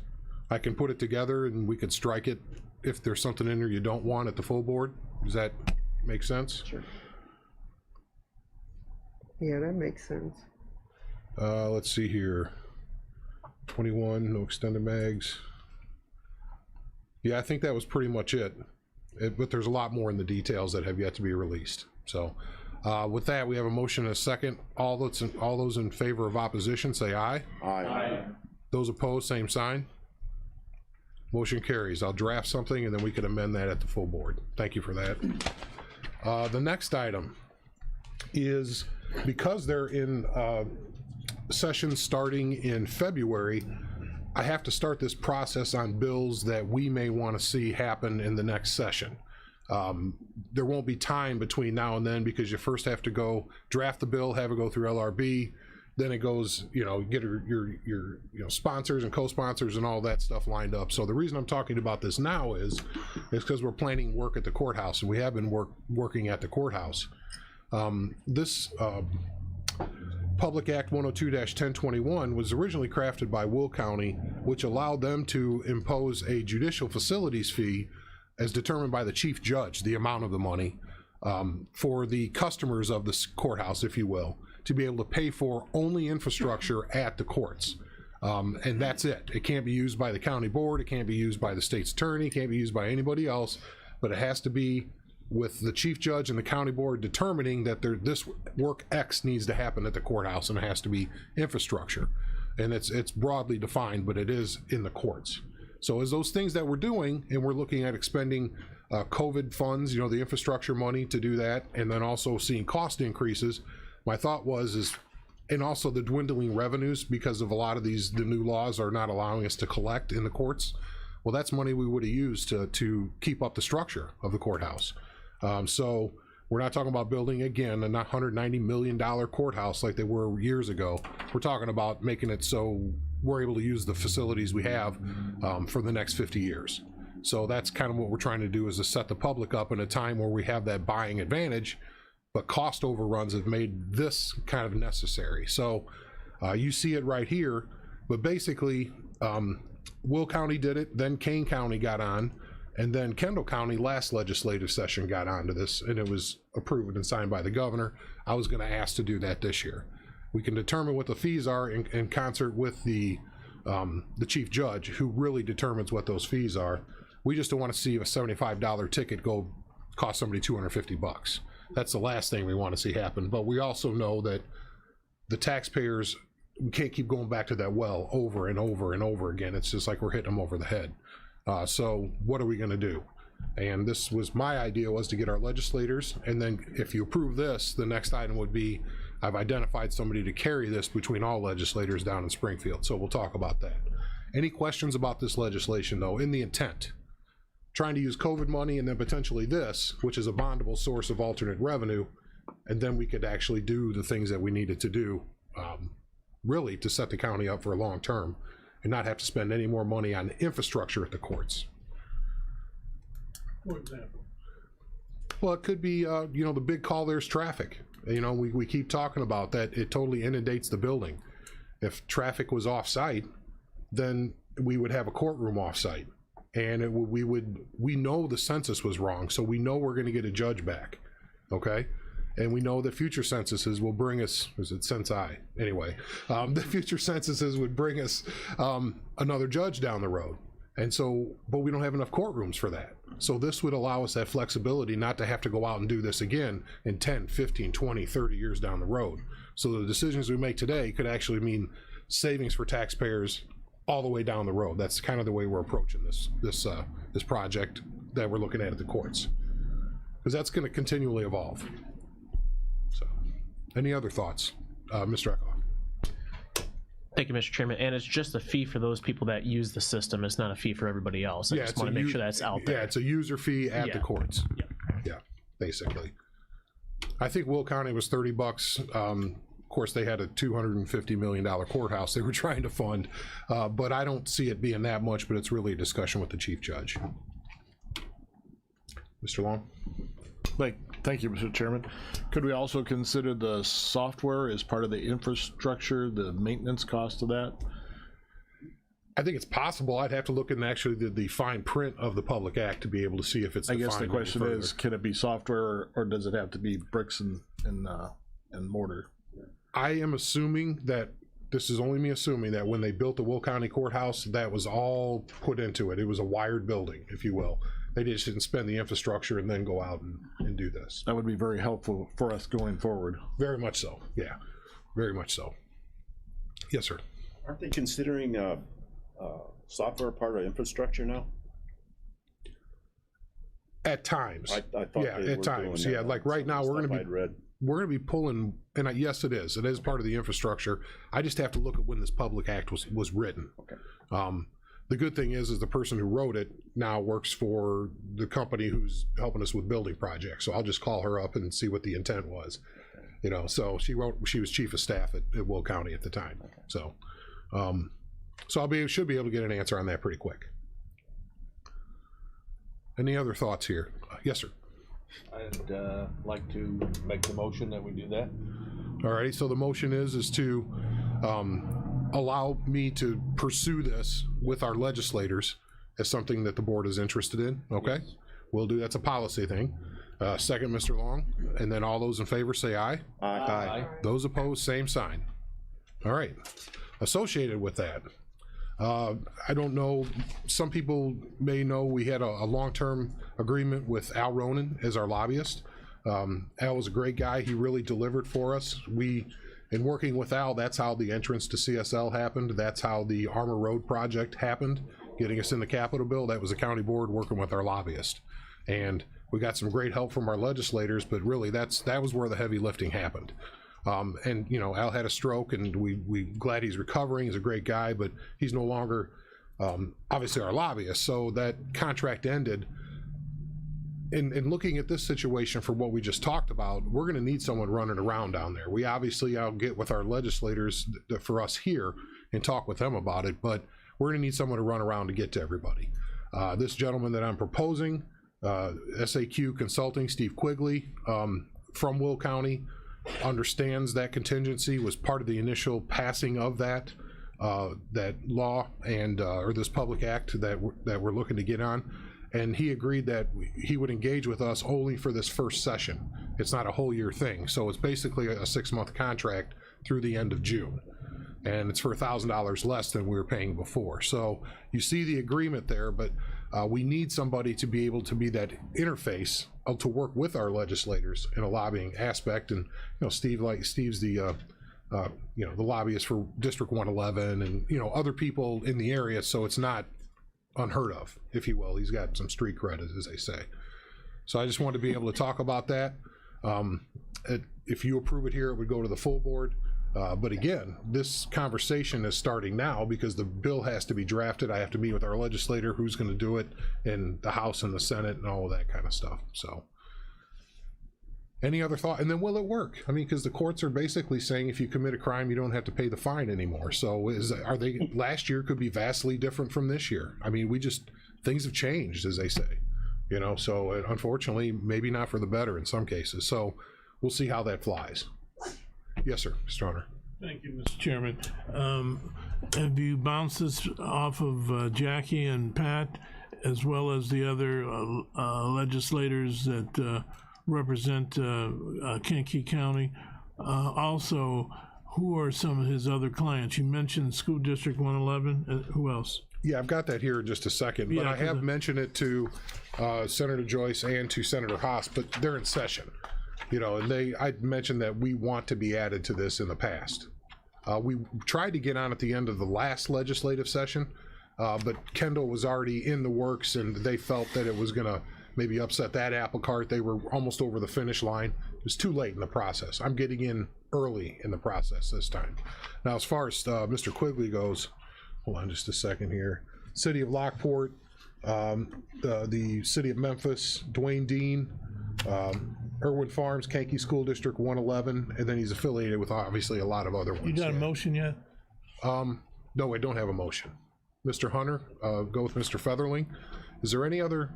I can put it together and we could strike it if there's something in there you don't want at the full board. Does that make sense? Sure. Yeah, that makes sense. Let's see here. 21, no extended mags. Yeah, I think that was pretty much it. But there's a lot more in the details that have yet to be released. So with that, we have a motion and a second. All those in favor of opposition, say aye. Aye. Those opposed, same sign. Motion carries. I'll draft something and then we can amend that at the full board. Thank you for that. The next item is, because they're in sessions starting in February, I have to start this process on bills that we may want to see happen in the next session. There won't be time between now and then because you first have to go draft the bill, have it go through LRB, then it goes, you know, get your sponsors and co-sponsors and all that stuff lined up. So the reason I'm talking about this now is because we're planning work at the courthouse, and we have been working at the courthouse. This Public Act 102-1021 was originally crafted by Will County, which allowed them to impose a judicial facilities fee as determined by the chief judge, the amount of the money, for the customers of the courthouse, if you will, to be able to pay for only infrastructure at the courts. And that's it. It can't be used by the county board, it can't be used by the state's attorney, it can't be used by anybody else, but it has to be with the chief judge and the county board determining that this work X needs to happen at the courthouse, and it has to be infrastructure. And it's broadly defined, but it is in the courts. So as those things that we're doing, and we're looking at expending COVID funds, you know, the infrastructure money to do that, and then also seeing cost increases, my thought is and also the dwindling revenues because of a lot of the new laws are not allowing us to collect in the courts. Well, that's money we would have used to keep up the structure of the courthouse. So we're not talking about building again a $190 million courthouse like they were years ago. We're talking about making it so we're able to use the facilities we have for the next 50 years. So that's kind of what we're trying to do, is to set the public up in a time where we have that buying advantage, but cost overruns have made this kind of necessary. So you see it right here, but basically Will County did it, then Kane County got on, and then Kendall County last legislative session got onto this, and it was approved and signed by the governor. I was going to ask to do that this year. We can determine what the fees are in concert with the chief judge, who really determines what those fees are. We just don't want to see a $75 ticket go cost somebody $250. That's the last thing we want to see happen. But we also know that the taxpayers, we can't keep going back to that well over and over and over again. It's just like we're hitting them over the head. So what are we going to do? And this was my idea, was to get our legislators, and then if you approve this, the next item would be, I've identified somebody to carry this between all legislators down in Springfield. So we'll talk about that. Any questions about this legislation, though, in the intent? Trying to use COVID money and then potentially this, which is a bondable source of alternate revenue, and then we could actually do the things that we needed to do, really to set the county up for a long term and not have to spend any more money on infrastructure at the courts. For example. Well, it could be, you know, the big call there's traffic. You know, we keep talking about that. It totally inundates the building. If traffic was off-site, then we would have a courtroom off-site. And we know the census was wrong, so we know we're going to get a judge back, okay? And we know that future censuses will bring us, is it censi? Anyway, the future censuses would bring us another judge down the road. And so, but we don't have enough courtrooms for that. So this would allow us that flexibility not to have to go out and do this again in 10, 15, 20, 30 years down the road. So the decisions we make today could actually mean savings for taxpayers all the way down the road. That's kind of the way we're approaching this project that we're looking at the courts, because that's going to continually evolve. So, any other thoughts, Mr. Eckhoff? Thank you, Mr. Chairman. And it's just a fee for those people that use the system. It's not a fee for everybody else. I just want to make sure that's out there. Yeah, it's a user fee at the courts. Yeah, basically. I think Will County was $30. Of course, they had a $250 million courthouse they were trying to fund, but I don't see it being that much, but it's really a discussion with the chief judge. Mr. Long? Thank you, Mr. Chairman. Could we also consider the software as part of the infrastructure, the maintenance cost of that? I think it's possible. I'd have to look in actually the fine print of the Public Act to be able to see if it's I defined. guess the question any is, further. can it be software or does it have to be bricks and mortar? I am assuming that, this is only me assuming, that when they built the Will County Courthouse, that was all put into it. It was a wired building, if you will. They just didn't spend the infrastructure and then go out and do this. That would be very helpful for us going forward. Very much so, yeah, very much so. Yes, sir. Aren't they considering software part of infrastructure now? At times. I thought yeah, they at were times. doing Yeah, that. like right now we're Stuff going I'd read. to be pulling, and yes, it is. It is part of the infrastructure. I just have to look at when this Public Act was written. Okay. The good thing is the person who wrote it now works for the company who's helping us with building projects. So I'll just call her up and see what the intent was. You know, so she was chief of staff at Will County at the time. Okay. So, so should be able to get an answer on that pretty quick. Any other thoughts here? Yes, sir. I'd like to make the motion that we do that. All righty, so the motion is to allow me to pursue this with our legislators as something that the board is interested in, okay? Yes. We'll do, that's a policy thing. Second, Mr. Long, and then all those in favor say aye. Aye. Aye. Those opposed, same sign. All right, associated with that, I don't know, some people may know we had a long-term agreement with Al Ronan as our lobbyist. Al was a great guy. He really delivered for us. In working with Al, that's how the entrance to CSL happened. That's how the Armour Road project happened, getting us in the Capitol bill. That was the county board working with our lobbyist. And we got some great help from our legislators, but really that was where the heavy lifting happened. And, you know, Al had a stroke, and we glad he's recovering. He's a great guy, but he's no longer obviously our lobbyist. So that contract ended. In looking at this situation for what we just talked about, we're going to need someone running around down there. We obviously, I'll get with our legislators for us here and talk with them about it, but we're going to need someone to run around to get to everybody. This gentleman that I'm proposing, SAQ Consulting, Steve Quigley, from Will County, understands that contingency, was part of the initial passing of that law and or this public act that we're looking to get on. And he agreed that he would engage with us only for this first session. It's not a whole year thing. So it's basically a 6-month contract through the end of June. And it's for $1,000 less than we were paying before. So you see the agreement there, but we need somebody to be able to be that interface to work with our legislators in a lobbying aspect. And, you know, Steve's the, you know, the lobbyist for District 111 and, you know, other people in the area. So it's not unheard of, if you will. He's got some street cred, as they say. So I just wanted to be able to talk about that. If you approve it here, it would go to the full board. But again, this conversation is starting now because the bill has to be drafted. I have to meet with our legislator who's going to do it in the House and the Senate and all of that kind of stuff. So any other thought? And then will it work? I mean, because the courts are basically saying if you commit a crime, you don't have to pay the fine anymore. So are they, last year could be vastly different from this year. I mean, things have changed, as they say, you know, so unfortunately, maybe not for the better in some cases. So we'll see how that flies. Yes, sir, Mr. Hunter. Thank you, Mr. Chairman. Have you bounced this off of Jackie and Pat, as well as the other legislators that represent Kankakee County? Also, who are some of his other clients? You mentioned School District 111. Who else? Yeah, I've got that here in just a second, but Yeah, I have mentioned it to Senator Joyce and to Senator Haas, but they're in session. You know, and I mentioned that we want to be added to this in the past. We tried to get on at the end of the last legislative session, but Kendall was already in the works, and they felt that it was going to maybe upset that apple cart. They were almost over the finish line. It was too late in the process. I'm getting in early in the process this time. Now, as far as Mr. Quigley goes, hold on just a second here. City of Lockport, the City of Memphis, Dwayne Dean, Irwin Farms, Kankakee School District 111, and then he's affiliated with obviously a lot of other ones. You got a motion yet? No, I don't have a motion. Mr. Hunter, go with Mr. Featherling. Is there any other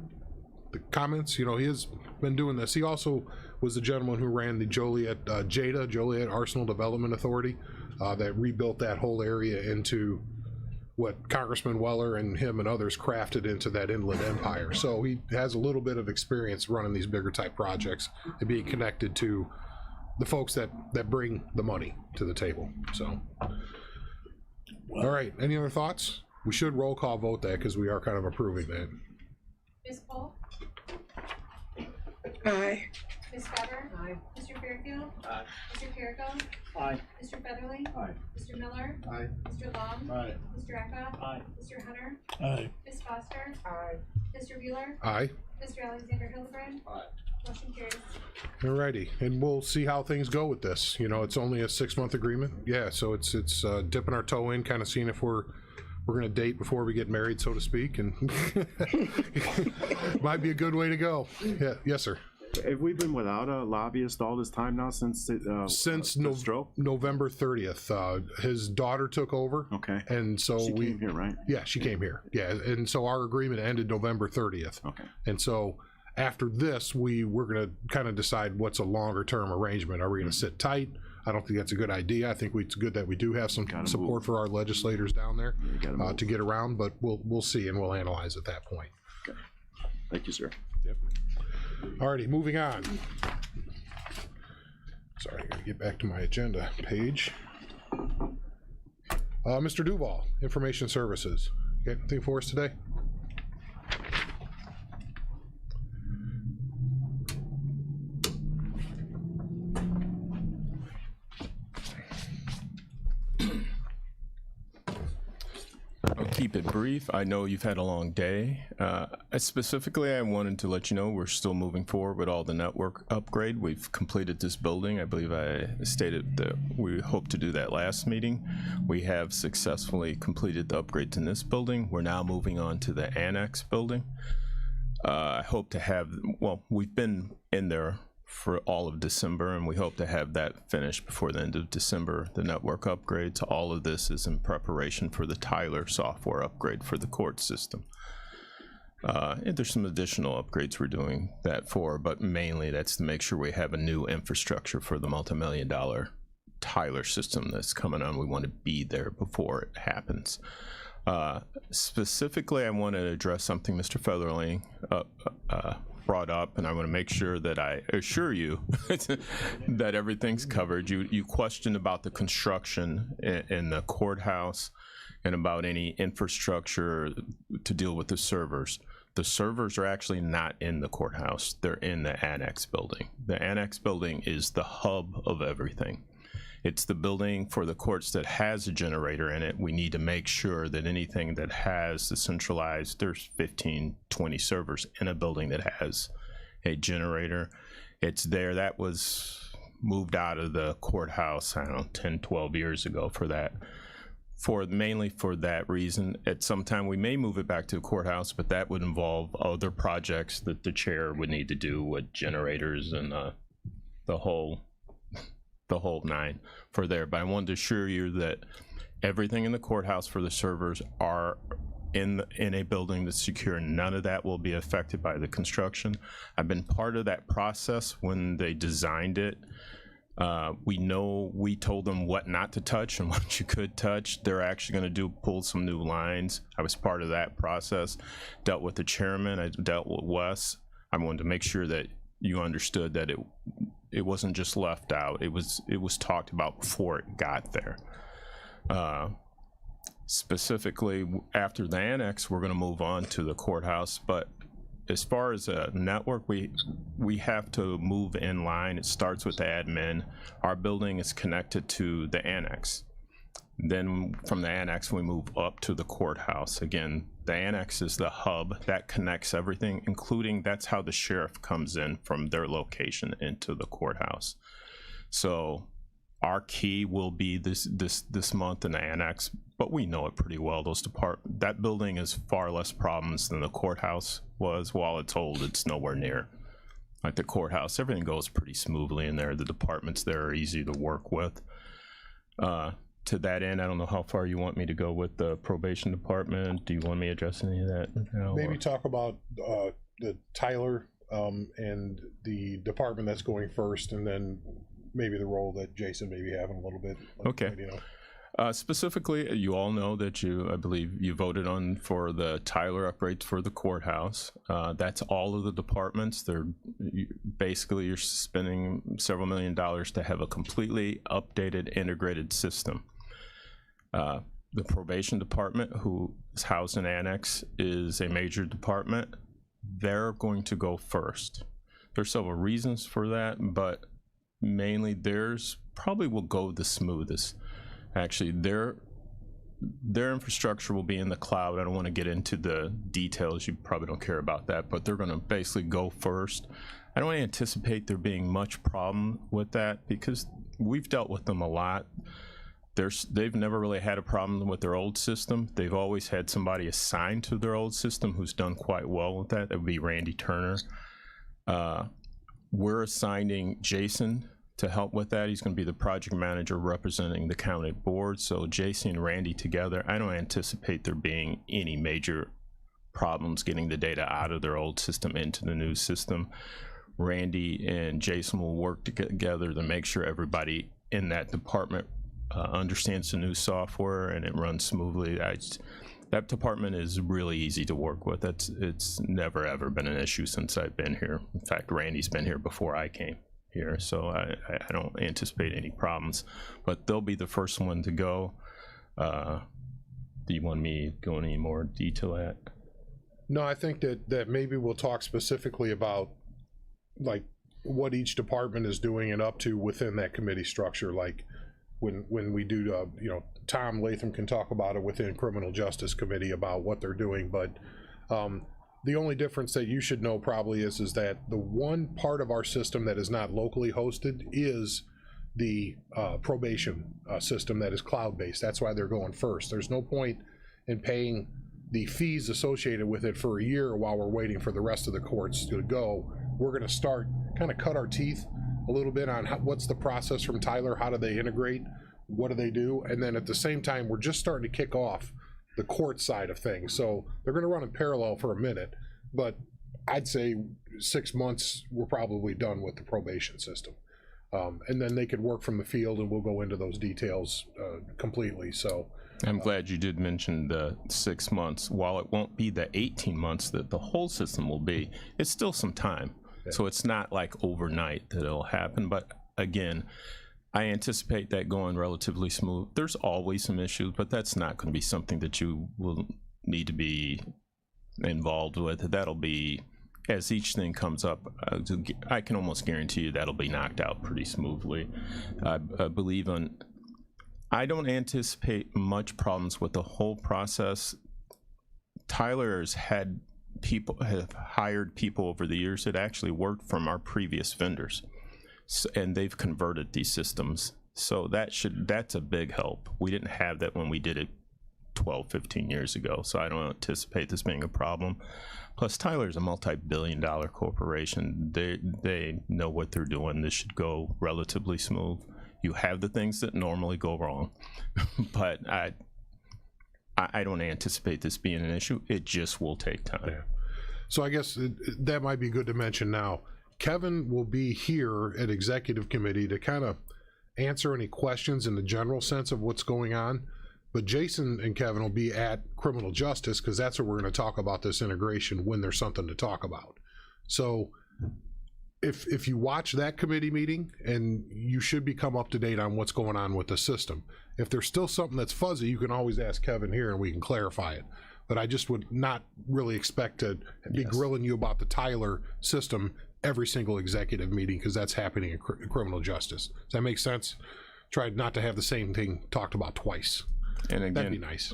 comments? You know, he has been doing this. He also was the gentleman who ran the Joliet Arsenal Development Authority that rebuilt that whole area into what Congressman Weller and him and others crafted into that inland empire. So he has a little bit of experience running these bigger type projects and being connected to the folks that bring the money to the table. So, all right, any other thoughts? We should roll call vote that because we are kind of approving that. Ms. Polk? Aye. Ms. Better? Aye. Mr. Fairfield? Aye. Mr. Carrico? Aye. Mr. Featherling? Aye. Mr. Miller? Aye. Mr. Long? Aye. Mr. Eckhoff? Aye. Mr. Hunter? Aye. Ms. Foster? Aye. Mr. Wheeler? Aye. Mr. Alexander Hildebrand? Aye. Motion carries. All righty, and we'll see how things go with this. You know, it's only a 6-month agreement. Yeah, so it's dipping our toe in, kind of seeing if we're going to date before we get married, so to speak, and might be a good way to go. Yeah, yes, sir. Have we been without a lobbyist all this time now since the stroke? November 30th. His daughter took over. Okay. And so She came here, right? Yeah, she came here. Yeah, and so our agreement ended November 30th. Okay. And so after this, we're going to kind of decide what's a longer term arrangement. Are we going to sit tight? I don't think that's a good idea. I think it's good that we do have some support for our legislators down there to get around, but we'll see and we'll analyze at that point. Okay. Thank you, sir. Yep. Alrighty, moving on. Sorry, I gotta get back to my agenda page. Mr. Duval, Information Services. Got anything for us today? I'll keep it brief. I know you've had a long day. Specifically, I wanted to let you know we're still moving forward with all the network upgrade. We've completed this building. I believe I stated that we hope to do that last meeting. We have successfully completed the upgrades in this building. We're now moving on to the annex building. I hope to have, well, we've been in there for all of December, and we hope to have that finished before the end of December. The network upgrades, all of this is in preparation for the Tyler software upgrade for the court system. And there's some additional upgrades we're doing that for, but mainly that's to make sure we have a new infrastructure for the multi-million-dollar Tyler system that's coming on. We want to be there before it happens. Specifically, I want to address something Mr. Featherling brought up, and I want to make sure that I assure you that everything's covered. You questioned about the construction in the courthouse and about any infrastructure to deal with the servers. The servers are actually not in the courthouse. They're in the annex building. The annex building is the hub of everything. It's the building for the courts that has a generator in it. We need to make sure that anything that has the centralized, there's 15, 20 servers in a building that has a generator. It's there. That was moved out of the courthouse, I don't know, 10, 12 years ago for that. Mainly for that reason. At some time we may move it back to the courthouse, but that would involve other projects that the chair would need to do with generators and the whole nine for there. But I wanted to assure you that everything in the courthouse for the servers are in a building that's secure. None of that will be affected by the construction. I've been part of that process when they designed it. We told them what not to touch and what you could touch. They're actually going to pull some new lines. I was part of that process. Dealt with the chairman. I dealt with Wes. I wanted to make sure that you understood that it wasn't just left out. It was talked about before it got there. Specifically, after the annex, we're going to move on to the courthouse. But as far as a network, we have to move in line. It starts with the admin. Our building is connected to the annex. Then from the annex, we move up to the courthouse. Again, the annex is the hub that connects everything, including that's how the sheriff comes in from their location into the courthouse. So our key will be this month in the annex, but we know it pretty well. That building is far less problems than the courthouse was. While it's old, it's nowhere near like the courthouse. Everything goes pretty smoothly in there. The departments there are easy to work with. To that end, I don't know how far you want me to go with the probation department. Do you want me to address any of that now? Maybe talk about the Tyler and the department that's going first, and then maybe the role that Jason may be having a little bit. Okay. Specifically, you all know that I believe you voted on for the Tyler upgrades for the courthouse. That's all of the departments. You're spending several $1 million to have a completely updated, integrated system. The probation department, who is housed in annex, is a major department. They're going to go first. There's several reasons for that, but mainly theirs probably will go the smoothest. Actually, their infrastructure will be in the cloud. I don't want to get into the details. You probably don't care about that, but they're going to basically go first. I don't anticipate there being much problem with that because we've dealt with them a lot. They've never really had a problem with their old system. They've always had somebody assigned to their old system who's done quite well with that. That would be Randy Turner. We're assigning Jason to help with that. He's going to be the project manager representing the county board. So Jason and Randy together, I don't anticipate there being any major problems getting the data out of their old system into the new system. Randy and Jason will work together to make sure everybody in that department understands the new software and it runs smoothly. That department is really easy to work with. It's never ever been an issue since I've been here. In fact, Randy's been here before I came here, so I don't anticipate any problems. But they'll be the first one to go. Do you want me to go into any more detail at? No, I think that maybe we'll talk specifically about like what each department is doing and up to within that committee structure. Like when we do, you know, Tom Latham can talk about it within Criminal Justice Committee about what they're doing, but the only difference that you should know probably is that the one part of our system that is not locally hosted is the probation system that is cloud-based. That's why they're going first. There's no point in paying the fees associated with it for a year while we're waiting for the rest of the courts to go. We're going to start kind of cut our teeth a little bit on what's the process from Tyler, how do they integrate, what do they do, and then at the same time we're just starting to kick off the court side of things. So they're going to run in parallel for a minute, but I'd say 6 months we're probably done with the probation system, and then they could work from the field, and we'll go into those details completely. So I'm glad you did mention the 6 months. While it won't be the 18 months that the whole system will be, it's still some time. Yeah. So it's not like overnight that it'll happen. But again, I anticipate that going relatively smooth. There's always some issues, but that's not going to be something that you will need to be involved with. That'll be, as each thing comes up, I can almost guarantee you that'll be knocked out pretty smoothly. I believe on... I don't anticipate much problems with the whole process. Tyler's have hired people over the years that actually worked from our previous vendors, and they've converted these systems. So that's a big help. We didn't have that when we did it 12, 15 years ago, so I don't anticipate this being a problem. Plus, Tyler's a multi-billion-dollar corporation. They know what they're doing. This should go relatively smooth. You have the things that normally go wrong, but I don't anticipate this being an issue. It just will take time. Yeah. So I guess that might be good to mention now. Kevin will be here at Executive Committee to kind of answer any questions in the general sense of what's going on, but Jason and Kevin will be at Criminal Justice because that's where we're going to talk about this integration when there's something to talk about. So if you watch that committee meeting, and you should become up to date on what's going on with the system. If there's still something that's fuzzy, you can always ask Kevin here and we can clarify it. But I just would not really expect to be grilling you about the Tyler system every single executive meeting, because that's happening in criminal justice. Does that make sense? Try not to have the same thing talked about twice. And again, that'd be nice.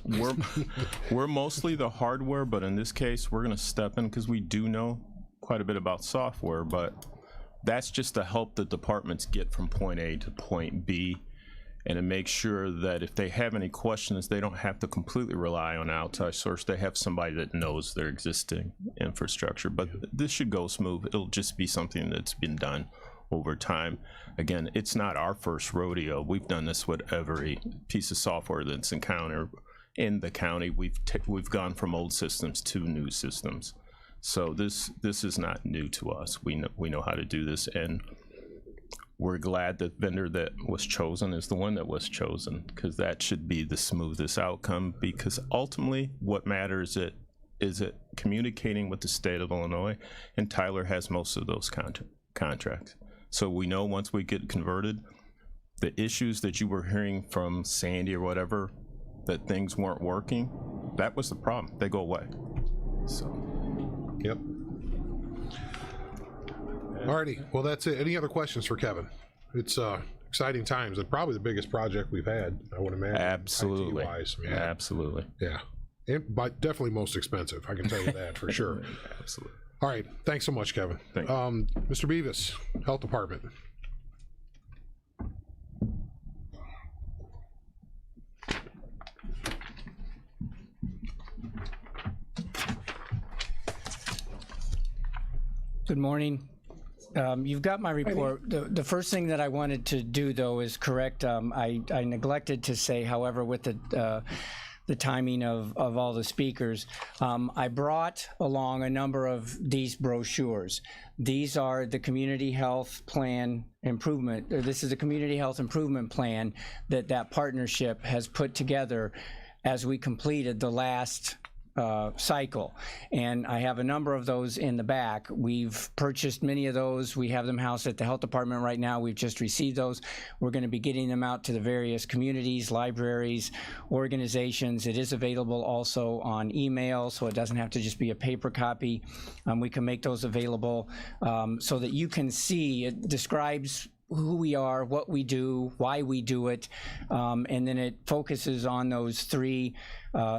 we're mostly the hardware, but in this case, we're going to step in because we do know quite a bit about software, but that's just to help the departments get from point A to point B, and to make sure that if they have any questions, they don't have to completely rely on an outside source. They have somebody that knows their existing infrastructure. But this should go smooth. It'll just be something that's been done over time. Again, it's not our first rodeo. We've done this with every piece of software that's encountered in the county. We've gone from old systems to new systems. So this is not new to us. We know how to do this, and we're glad that vendor that was chosen is the one that was chosen, because that should be the smoothest outcome. Because ultimately, what matters is it communicating with the state of Illinois, and Tyler has most of those contracts. So we know once we get converted, the issues that you were hearing from Sandy or whatever, that things weren't working, that was the problem. They go away. So. Yep. Alrighty, well that's it. Any other questions for Kevin? It's exciting times, and probably the biggest project we've had, I would imagine. Absolutely. IT-wise. Yeah. Absolutely. Yeah, but definitely most expensive. I can tell you that for sure. Absolutely. All right, thanks so much, Kevin. Thank you. Mr. Beavis, Health Department. Good morning. You've got my report. The first thing that I wanted to do, though, is correct. I neglected to say, however, with the timing of all the speakers, I brought along a number of these brochures. These are the Community Health Plan Improvement. This is a Community Health Improvement Plan that partnership has put together as we completed the last cycle, and I have a number of those in the back. We've purchased many of those. We have them housed at the health department right now. We've just received those. We're going to be getting them out to the various communities, libraries, organizations. It is available also on email, so it doesn't have to just be a paper copy. We can make those available so that you can see. It describes who we are, what we do, why we do it, and then it focuses on those three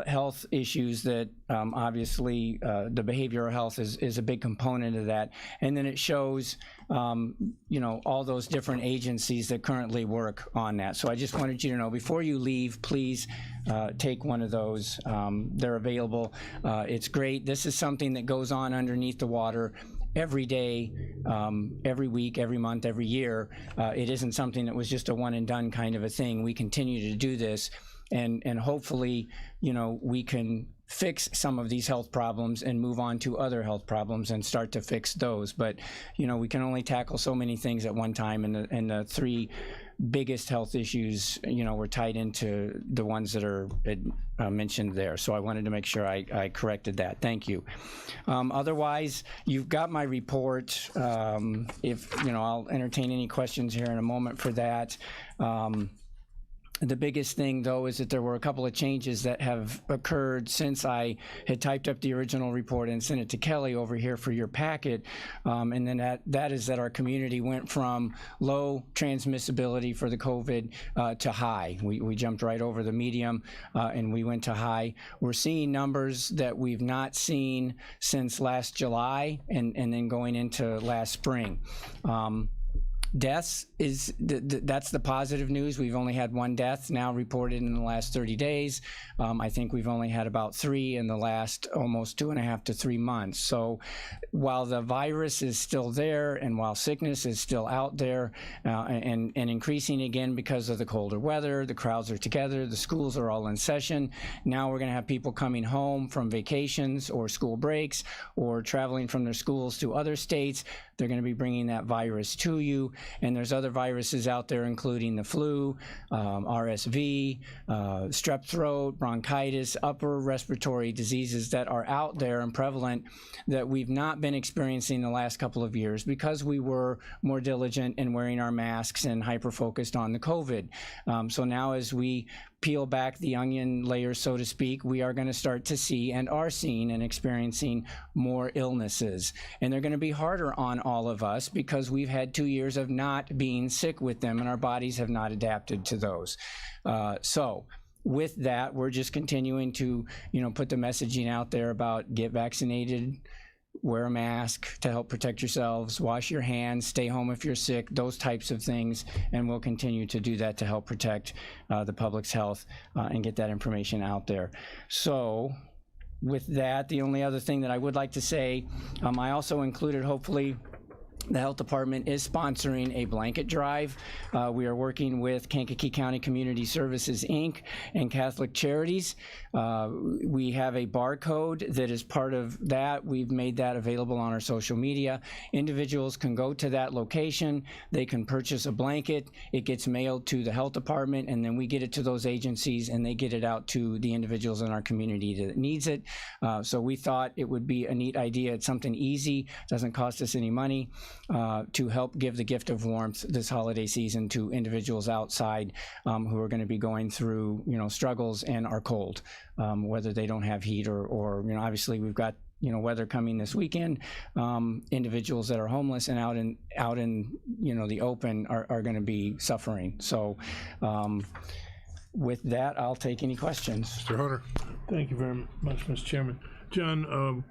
health issues that obviously the behavioral health is a big component of that, and then it shows all those different agencies that currently work on that. So I just wanted you to know, before you leave, please take one of those. They're available. It's great. This is something that goes on underneath the water every day, every week, every month, every year. It isn't something that was just a one and done kind of a thing. We continue to do this, and hopefully, we can fix some of these health problems and move on to other health problems and start to fix those. But, we can only tackle so many things at one time, and the three biggest health issues, were tied into the ones that are mentioned there. So I wanted to make sure I corrected that. Thank you. Otherwise, you've got my report. I'll entertain any questions here in a moment for that. The biggest thing, though, is that there were a couple of changes that have occurred since I had typed up the original report and sent it to Kelly over here for your packet. And then that is that our community went from low transmissibility for the COVID to high. We jumped right over the medium and we went to high. We're seeing numbers that we've not seen since last July and then going into last spring. Deaths that's the positive news. We've only had one death now reported in the last 30 days. I think we've only had about 3 in the last almost 2.5 to 3 months. So while the virus is still there and while sickness is still out there and increasing again because of the colder weather, the crowds are together, the schools are all in session. Now we're going to have people coming home from vacations or school breaks or traveling from their schools to other states. They're going to be bringing that virus to you. And there's other viruses out there, including the flu, RSV, strep throat, bronchitis, upper respiratory diseases that are out there and prevalent that we've not been experiencing the last couple of years because we were more diligent in wearing our masks and hyper-focused on the COVID. So now as we peel back the onion layers, so to speak, we are going to start to see and are seeing and experiencing more illnesses. And they're going to be harder on all of us because we've had 2 years of not being sick with them and our bodies have not adapted to those. So with that, we're just continuing to, put the messaging out there about get vaccinated, wear a mask to help protect yourselves, wash your hands, stay home if you're sick, those types of things, and we'll continue to do that to help protect the public's health and get that information out there. So with that, the only other thing that I would like to say, I also included, hopefully, the health department is sponsoring a blanket drive. We are working with Kankakee County Community Services, Inc. and Catholic Charities. We have a barcode that is part of that. We've made that available on our social media. Individuals can go to that location. They can purchase a blanket. It gets mailed to the health department, and then we get it to those agencies, and they get it out to the individuals in our community that needs it. So we thought it would be a neat idea. It's something easy, doesn't cost us any money. To help give the gift of warmth this holiday season to individuals outside who are going to be going through, struggles and are cold, whether they don't have heat or obviously we've got, weather coming this weekend. Individuals that are homeless and out in the open are going to be suffering. So with that, I'll take any questions. Mr. Hunter. Thank you very much, Mr. Chairman. John,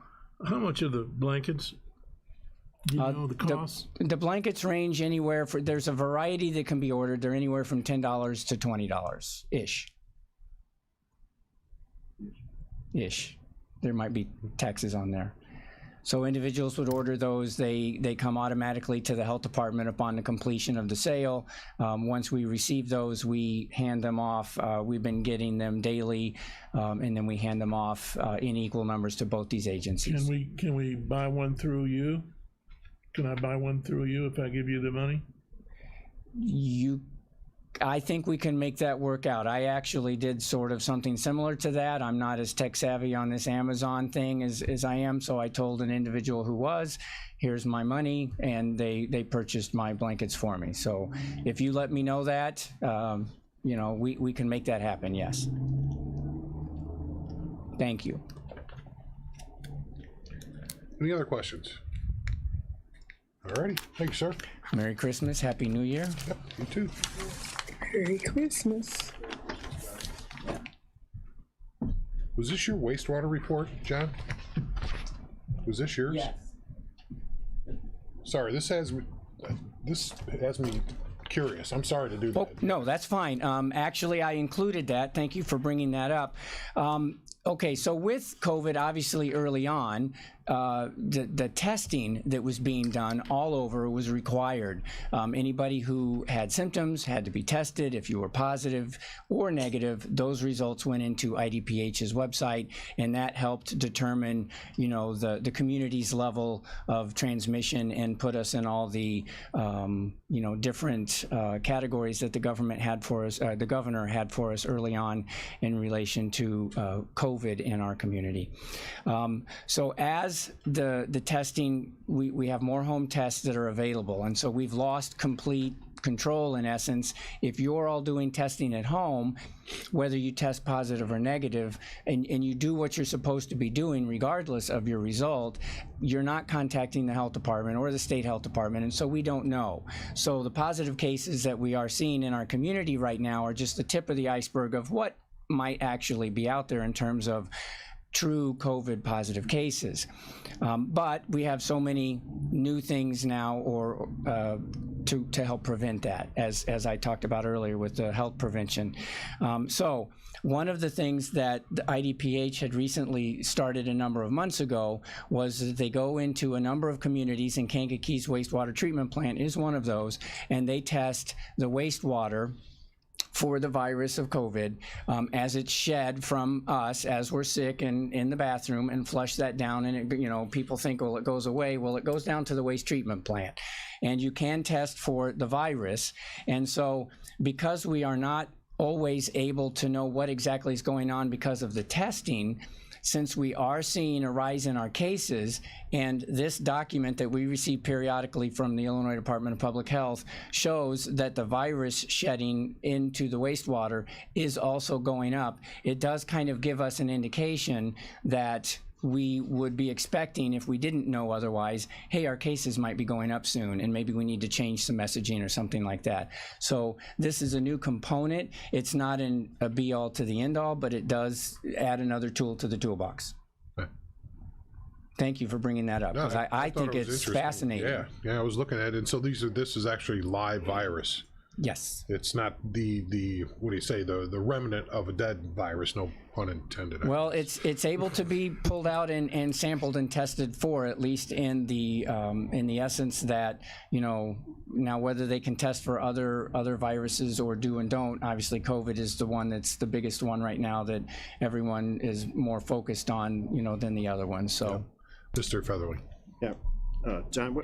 how much are the blankets? Do you know the cost? The blankets range anywhere there's a variety that can be ordered. They're anywhere from $10 to $20-ish. There might be taxes on there. So individuals would order those. They come automatically to the health department upon the completion of the sale. Once we receive those, we hand them off. We've been getting them daily, and then we hand them off in equal numbers to both these agencies. Can we buy one through you? Can I buy one through you if I give you the money? I think we can make that work out. I actually did sort of something similar to that. I'm not as tech savvy on this Amazon thing as I am, so I told an individual who was, here's my money, and they purchased my blankets for me. So if you let me know that, we can make that happen, yes. Thank you. Any other questions? Alrighty, thank you, sir. Merry Christmas, Happy New Year. Yep, you too. Merry Christmas. Was this your wastewater report, John? Was this yours? Yes. Sorry, this has me curious. I'm sorry to do that. Oh, no, that's fine. Actually, I included that. Thank you for bringing that up. Okay, so with COVID, obviously early on, the testing that was being done all over was required. Anybody who had symptoms had to be tested. If you were positive or negative, those results went into IDPH's website, and that helped determine, you know, the community's level of transmission and put us in all the, you know, different categories that the government had for us, the governor had for us early on in relation to COVID in our community. So as the testing, we have more home tests that are available, and so we've lost complete control in essence. If you're all doing testing at home, whether you test positive or negative, and you do what you're supposed to be doing regardless of your result, you're not contacting the health department or the state health department, and so we don't know. So the positive cases that we are seeing in our community right now are just the tip of the iceberg of what might actually be out there in terms of true COVID positive cases. But we have so many new things now or to help prevent that, as I talked about earlier with the health prevention. So one of the things that the IDPH had recently started a number of months ago was that they go into a number of communities, and Kankakee's wastewater treatment plant is one of those, and they test the wastewater for the virus of COVID as it's shed from us as we're sick and in the bathroom, and flush that down. And it, you know, people think, well, it goes away. Well, it goes down to the waste treatment plant, and you can test for the virus. And so because we are not always able to know what exactly is going on because of the testing, since we are seeing a rise in our cases, and this document that we receive periodically from the Illinois Department of Public Health shows that the virus shedding into the wastewater is also going up, it does kind of give us an indication that we would be expecting, if we didn't know otherwise, hey, our cases might be going up soon, and maybe we need to change some messaging or something like that. So this is a new component. It's not a be-all to the end-all, but it does add another tool to the toolbox. Okay. Thank you for bringing that up, because I thought think it was it's interesting. fascinating. Yeah, I was looking at it, and so this is actually live virus. Yes. It's not the what do you say, the remnant of a dead virus, no pun intended. Well, it's able to be pulled out and sampled and tested for, at least in the essence that, you know, now whether they can test for other viruses or do and don't, obviously COVID is the one that's the biggest one right now that everyone is more focused on, you know, than the other ones. So, yeah. Mr. Featherly. Yeah, John,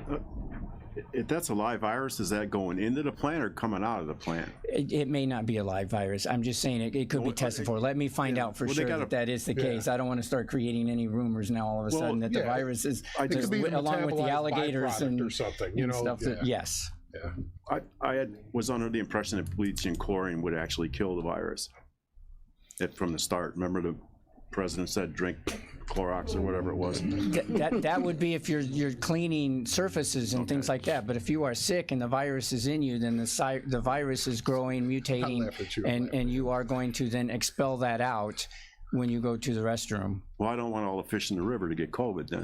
if that's a live virus, is that going into the plant or coming out of the plant? It may not be a live virus. I'm just saying it could be tested for. Let me find out for sure that is the case. I don't want to start creating any rumors now all of a sudden that the virus is along with the alligators and or something, you know. Stuff yes. Yeah. I was under the impression that bleaching and chlorine would actually kill the virus. From the start. Remember the president said drink Clorox or whatever it was. That would be if you're cleaning surfaces and things like that. But if you are sick and the virus is in you, then the virus is growing, mutating, and you are going to then expel that out when you go to the restroom. Well, I don't want all the fish in the river to get COVID then.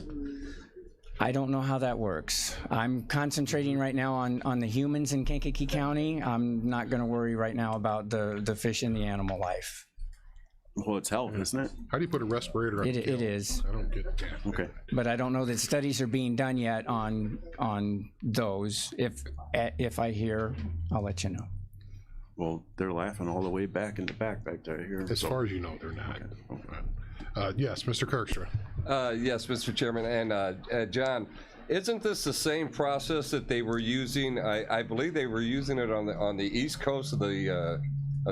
I don't know how that works. I'm concentrating right now on the humans in Kankakee County. I'm not going to worry right now about the fish in the animal life. Well, it's health, isn't it? How do you put a respirator on? It is. I don't get it. Okay. But I don't know that studies are being done yet on those. If I hear, I'll let you know. Well, they're laughing all the way back in the back there here. As far as you know, they're not. Okay. Yes, Mr. Kirkstra. Yes, Mr. Chairman, and John, isn't this the same process that they were using? I believe they were using it on the East Coast of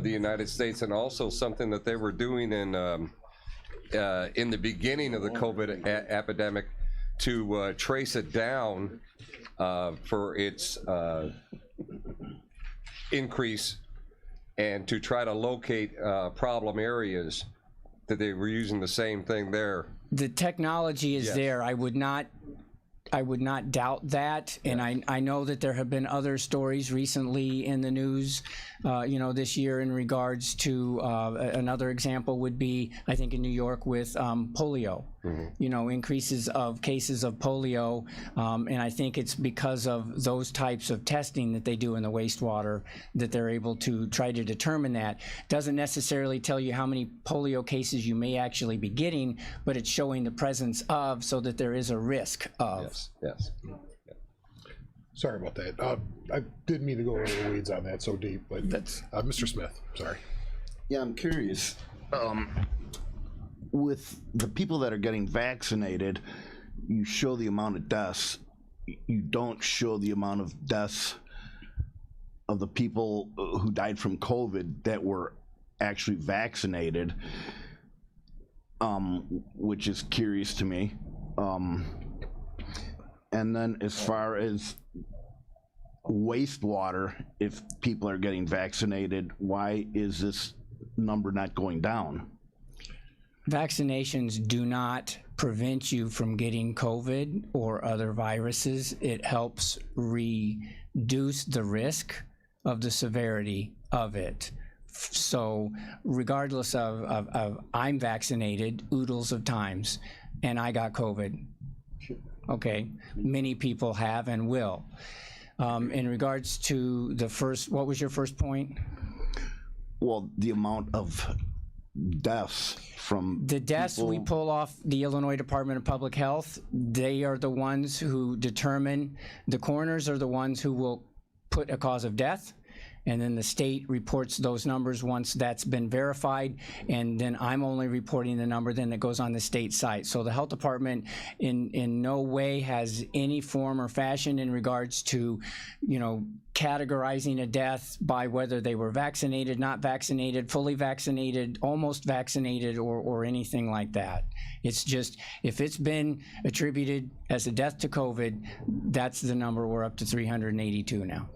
the United States, and also something that they were doing in the beginning of the COVID epidemic to trace it down for its increase and to try to locate problem areas, that they were using the same thing there. The technology is there. I I would not doubt that, and I know that there have been other stories recently in the news, this year in regards to another example would be, I think in New York with polio. Increases of cases of polio, and I think it's because of those types of testing that they do in the wastewater that they're able to try to determine that. Doesn't necessarily tell you how many polio cases you may actually be getting, but it's showing the presence of, so that there is a risk of. Yes. Sorry about that. I didn't mean to go into the weeds on that so deep, but that's Mr. Smith, sorry. Yeah, I'm curious. With the people that are getting vaccinated, you show the amount of deaths. You don't show the amount of deaths of the people who died from COVID that were actually vaccinated, which is curious to me. And then as far as wastewater, if people are getting vaccinated, why is this number not going down? Vaccinations do not prevent you from getting COVID or other viruses. It helps reduce the risk of the severity of it. So regardless of I'm vaccinated oodles of times, and I got COVID. Okay, many people have and will. In regards to the first, what was your first point? Well, the amount of deaths from the deaths people. We pull off the Illinois Department of Public Health. They are the ones who determine, the coroners are the ones who will put a cause of death, and then the state reports those numbers once that's been verified, and then I'm only reporting the number then that goes on the state site. So the health department in no way has any form or fashion in regards to, categorizing a death by whether they were vaccinated, not vaccinated, fully vaccinated, almost vaccinated, or anything like that. It's just, if it's been attributed as a death to COVID, that's the number. We're up to 382 now.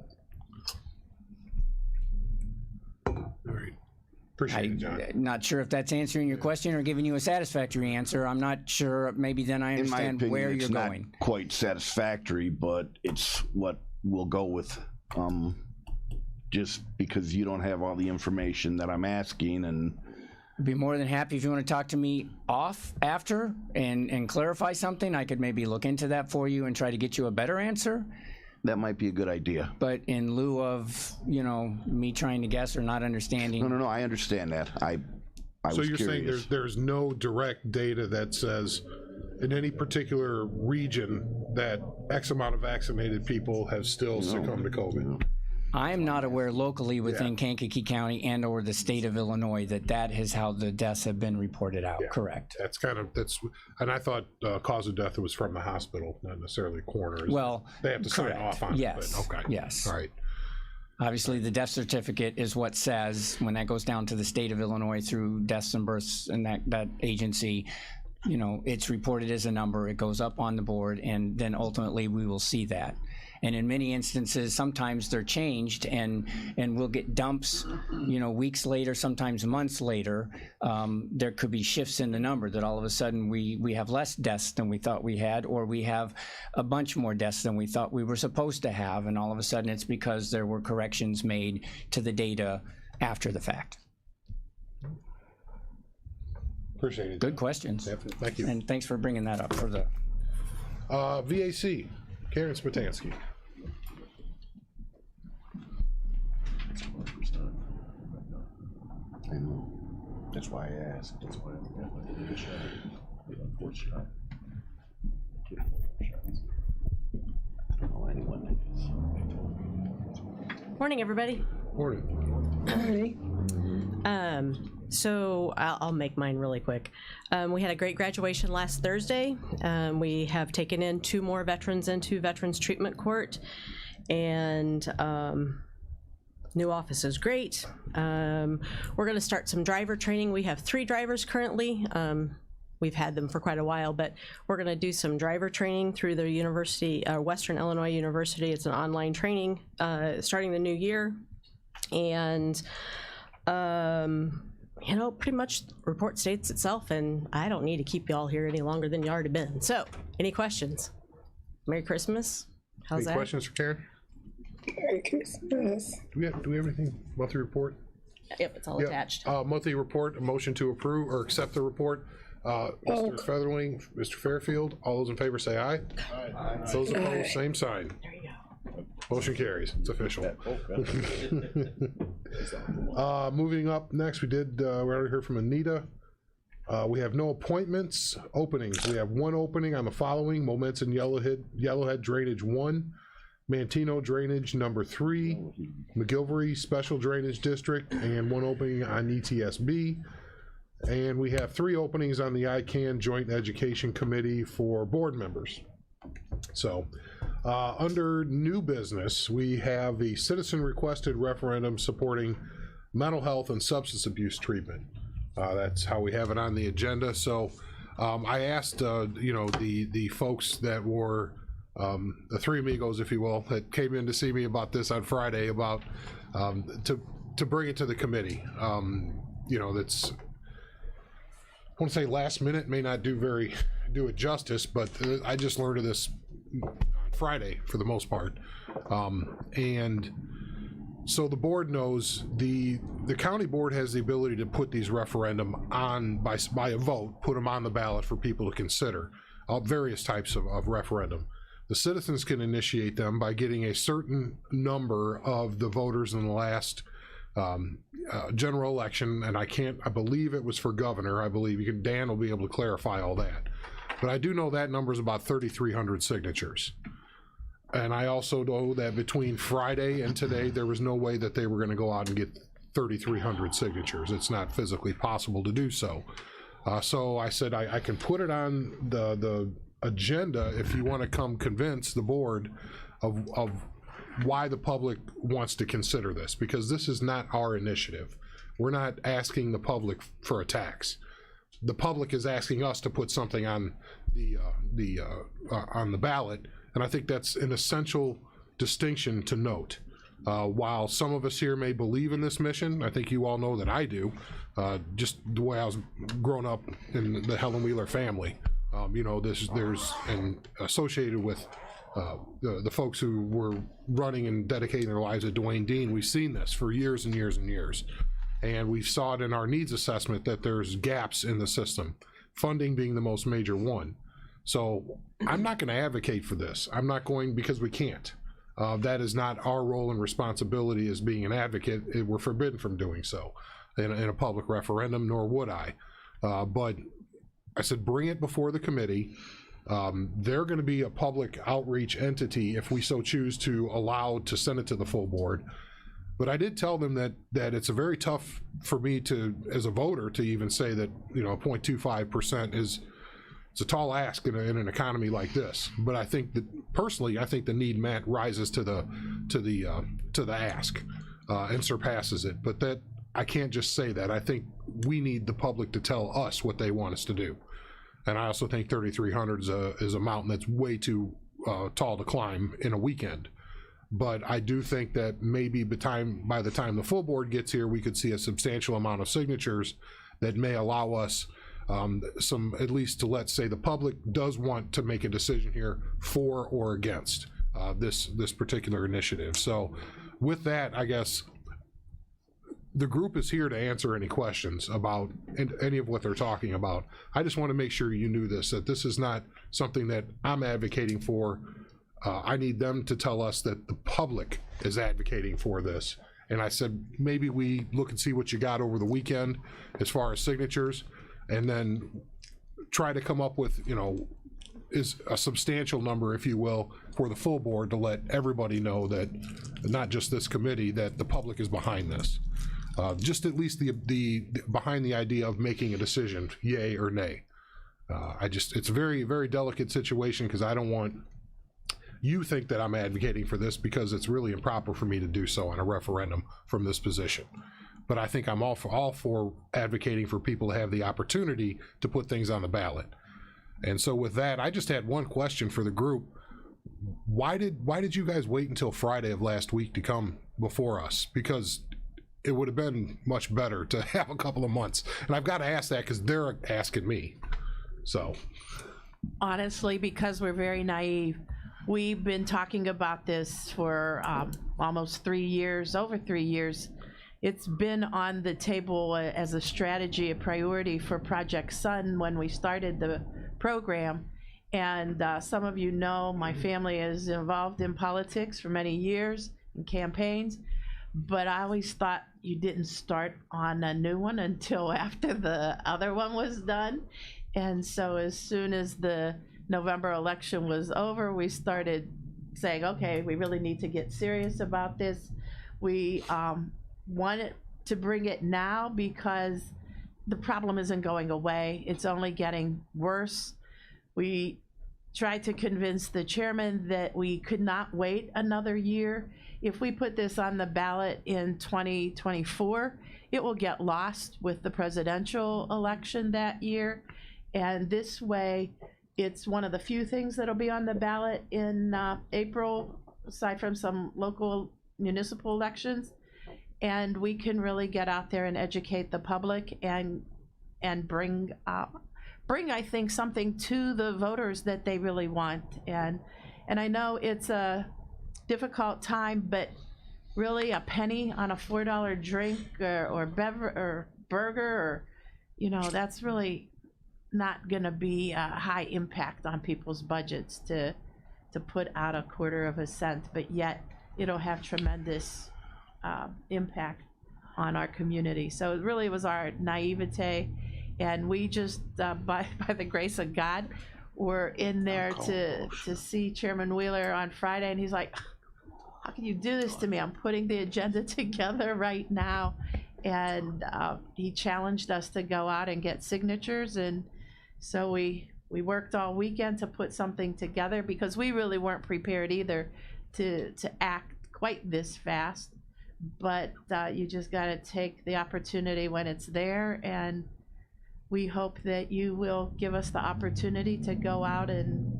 Appreciate it, John. Not sure if that's answering your question or giving you a satisfactory answer. I'm not sure. Maybe then I understand In my opinion, where it's you're not going. quite satisfactory, but it's what we'll go with. Just because you don't have all the information that I'm asking, and I'd be more than happy if you want to talk to me after and clarify something. I could maybe look into that for you and try to get you a better answer. That might be a good idea. But in lieu of, me trying to guess or not understanding. No, I understand that. I So was you're curious. saying there's no direct data that says in any particular region that X amount of vaccinated people have still succumbed to COVID? I am not aware locally within Kankakee County and or the state of Illinois that is how the deaths have been reported out. Correct. And I thought cause of death was from the hospital, not necessarily coroners. Well, they have to sign correct. off on Yes. it. But okay. Yes. All right. Obviously, the death certificate is what says, when that goes down to the state of Illinois through deaths and births and that agency, it's reported as a number, it goes up on the board, and then ultimately we will see that. And in many instances, sometimes they're changed, and we'll get dumps, weeks later, sometimes months later. There could be shifts in the number that all of a sudden we have less deaths than we thought we had, or we have a bunch more deaths than we thought we were supposed to have, and all of a sudden it's because there were corrections made to the data after the fact. Appreciate it. Good questions. Thank you. And thanks for bringing that up for the VAC, Karen Smetansky. I know. That's why I asked. That's why Morning, everybody. Morning. So I'll make mine really quick. We had a great graduation last Thursday. We have taken in 2 more veterans into Veterans Treatment Court, and new office is great. We're going to start some driver training. We have 3 drivers currently. We've had them for quite a while, but we're going to do some driver training through the university, Western Illinois University. It's an online training starting the new year. And pretty much the report states itself, and I don't need to keep you all here any longer than you already been. So, any questions? Merry Christmas. How's Any that? questions for Karen? Merry Christmas. Do we have anything? Monthly report? Yep, it's all Yep. attached. Monthly report, a motion to approve or accept the report. Mr. Featherling, Mr. Fairfield, all those in favor say aye. Aye. Those opposed, same sign. There you go. Motion carries. It's official. Moving up next, we already heard from Anita. We have no appointments, openings. We have one opening on the following: Momentum Yellowhead Drainage 1, Mantino Drainage number 3, McGilvery Special Drainage District, and one opening on ETSB. And we have 3 openings on the ICANN Joint Education Committee for board members. So, under new business, we have the citizen requested referendum supporting mental health and substance abuse treatment. That's how we have it on the agenda. So I asked, the folks that were the 3 amigos, if you will, that came in to see me about this on Friday about to bring it to the committee. That's, I want to say last minute, may not do it justice, but I just learned of this on Friday for the most part. And so the board knows the county board has the ability to put these referendum on by a vote, put them on the ballot for people to consider, various types of referendum. The citizens can initiate them by getting a certain number of the voters in the last general election, and I believe it was for governor. I believe Dan will be able to clarify all that. But I do know that number is about 3,300 signatures. And I also know that between Friday and today, there was no way that they were going to go out and get 3,300 signatures. It's not physically possible to do so. So I said I can put it on the agenda if you want to come convince the board of why the public wants to consider this, because this is not our initiative. We're not asking the public for a tax. The public is asking us to put something on the ballot, and I think that's an essential distinction to note. While some of us here may believe in this mission, I think you all know that I do, just the way I was grown up in the Helen Wheeler family. There's and associated with the folks who were running and dedicating their lives at Duane Dean, we've seen this for years and years and years. And we saw it in our needs assessment that there's gaps in the system, funding being the most major one. So I'm not going to advocate for this. I'm not going, because we can't. That is not our role and responsibility as being an advocate. We're forbidden from doing so in a public referendum, nor would I. But I said, bring it before the committee. They're going to be a public outreach entity if we so choose to allow to send it to the full board. But I did tell them that it's a very tough for me to, as a voter, to even say that 0.25% is, it's a tall ask in an economy like this. But I think that personally, I think the need rises to the ask and surpasses it. But that I can't just say that. I think we need the public to tell us what they want us to do. And I also think 3,300 is a mountain that's way too tall to climb in a weekend. But I do think that maybe by the time the full board gets here, we could see a substantial amount of signatures that may allow us at least to, let's say, the public does want to make a decision here for or against this particular initiative. So with that, I guess the group is here to answer any questions about any of what they're talking about. I just want to make sure you knew this, that this is not something that I'm advocating for. I need them to tell us that the public is advocating for this. And I said, maybe we look and see what you got over the weekend as far as signatures, and then try to come up with, is a substantial number, if you will, for the full board to let everybody know that, not just this committee, that the public is behind this. Just at least the behind the idea of making a decision, yay or nay. It's a very, very delicate situation, because I don't want you think that I'm advocating for this, because it's really improper for me to do so on a referendum from this position. But I think I'm all for advocating for people to have the opportunity to put things on the ballot. And so with that, I just had one question for the group. Why did you guys wait until Friday of last week to come before us? Because it would have been much better to have a couple of months. And I've got to ask that because they're asking me. So honestly, because we're very naive. We've been talking about this for almost 3 years, over 3 years. It's been on the table as a strategy, a priority for Project Sun when we started the program. And some of you know my family is involved in politics for many years, in campaigns, but I always thought you didn't start on a new one until after the other one was done. And so as soon as the November election was over, we started saying, okay, we really need to get serious about this. We wanted to bring it now because the problem isn't going away. It's only getting worse. We tried to convince the chairman that we could not wait another year. If we put this on the ballot in 2024, it will get lost with the presidential election that year. And this way, it's one of the few things that'll be on the ballot in April, aside from some local municipal elections. And we can really get out there and educate the public and bring, I think, something to the voters that they really want. And I know it's a difficult time, but really a penny on a $4 drink or burger, or, you know, that's really not going to be a high impact on people's budgets to put out a quarter of a cent, but yet it'll have tremendous impact on our community. So it really was our naivete, and we just, by the grace of God, were in there to see Chairman Wheeler on Friday, and he's like, how can you do this to me? I'm putting the agenda together right now. And he challenged us to go out and get signatures, and so we worked all weekend to put something together, because we really weren't prepared either to act quite this fast. But you just got to take the opportunity when it's there, and we hope that you will give us the opportunity to go out and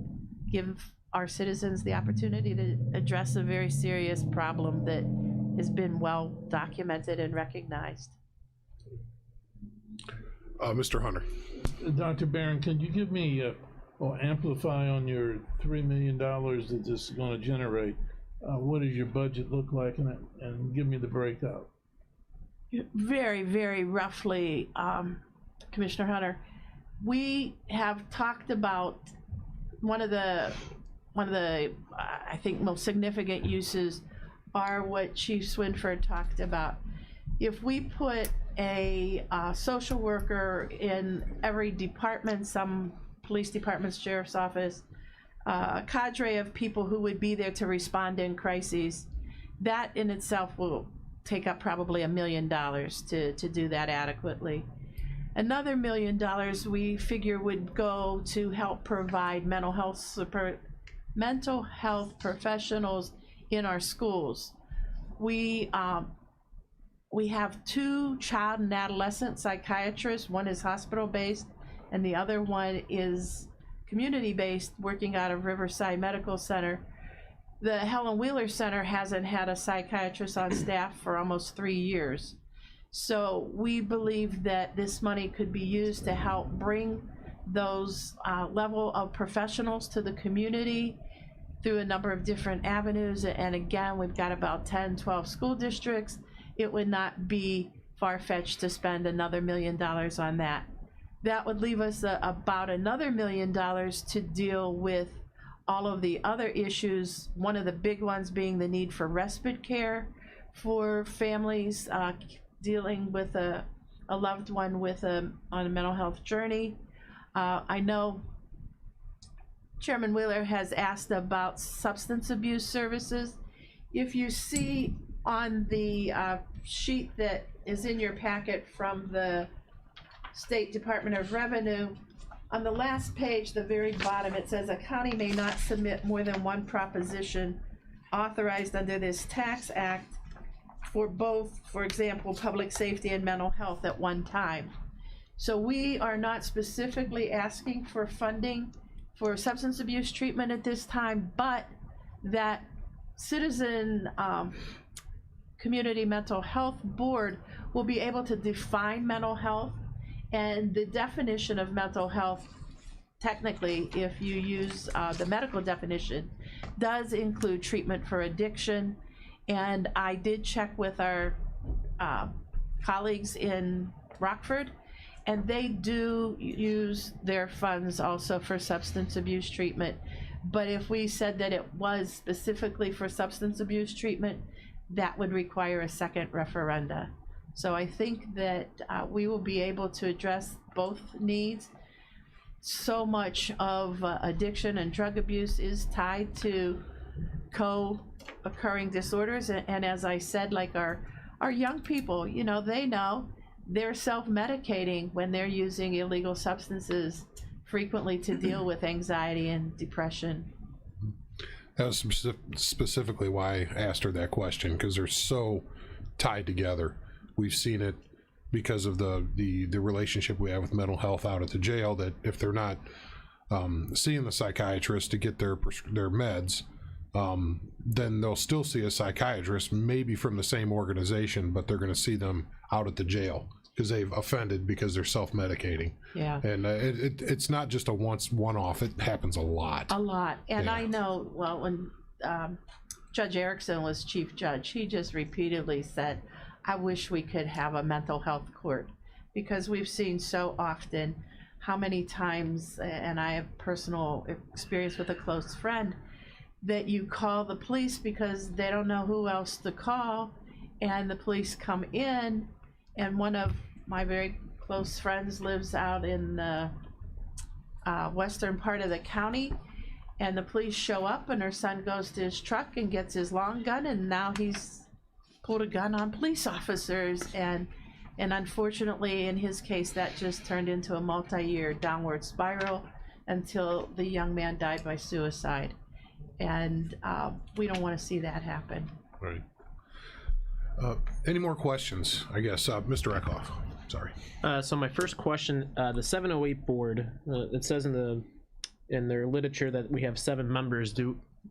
give our citizens the opportunity to address a very serious problem that has been well documented and recognized. Mr. Hunter. Dr. Barron, can you give me or amplify on your $3 million that this is going to generate? What does your budget look like, and give me the breakout? Very, very roughly, Commissioner Hunter, we have talked about one of the I think most significant uses are what Chief Swinford talked about. If we put a social worker in every department, some police departments, sheriff's office, a cadre of people who would be there to respond in crises, that in itself will take up probably $1 million to do that adequately. Another $1 million we figure would go to help provide mental health professionals in our schools. We have 2 child and adolescent psychiatrists. One is hospital-based, and the other one is community-based, working out of Riverside Medical Center. The Helen Wheeler Center hasn't had a psychiatrist on staff for almost 3 years. So we believe that this money could be used to help bring those level of professionals to the community through a number of different avenues. And again, we've got about 10, 12 school districts. It would not be far-fetched to spend another $1 million on that. That would leave us about another $1 million to deal with all of the other issues, one of the big ones being the need for respite care for families dealing with a loved one on a mental health journey. I know Chairman Wheeler has asked about substance abuse services. If you see on the sheet that is in your packet from the State Department of Revenue, on the last page, the very bottom, it says a county may not submit more than one proposition authorized under this tax act for both, for example, public safety and mental health at one time. So we are not specifically asking for funding for substance abuse treatment at this time, but that Citizen Community Mental Health Board will be able to define mental health, and the definition of mental health technically, if you use the medical definition, does include treatment for addiction. And I did check with our colleagues in Rockford, and they do use their funds also for substance abuse treatment. But if we said that it was specifically for substance abuse treatment, that would require a second referenda. So I think that we will be able to address both needs. So much of addiction and drug abuse is tied to co-occurring disorders, and as I said, like our young people, you know, they know they're self-medicating when they're using illegal substances frequently to deal with anxiety and depression. That was specifically why I asked her that question, because they're so tied together. We've seen it because of the relationship we have with mental health out at the jail, that if they're not seeing the psychiatrist to get their meds, then they'll still see a psychiatrist, maybe from the same organization, but they're going to see them out at the jail because they've offended because they're self-medicating. Yeah. And it's not just a one-off. It happens a lot. A lot. And Yeah. I know, well, when Judge Erickson was chief judge, he just repeatedly said, I wish we could have a mental health court, because we've seen so often how many times, and I have personal experience with a close friend, that you call the police because they don't know who else to call, and the police come in, and one of my very close friends lives out in the western part of the county, and the police show up, and her son goes to his truck and gets his long gun, and now he's pulled a gun on police officers, and unfortunately in his case that just turned into a multi-year downward spiral until the young man died by suicide. And we don't want to see that happen. Right. Any more questions? I guess Mr. Eckhoff. Sorry. So my first question, the 708 board, it says in their literature that we have 7 members.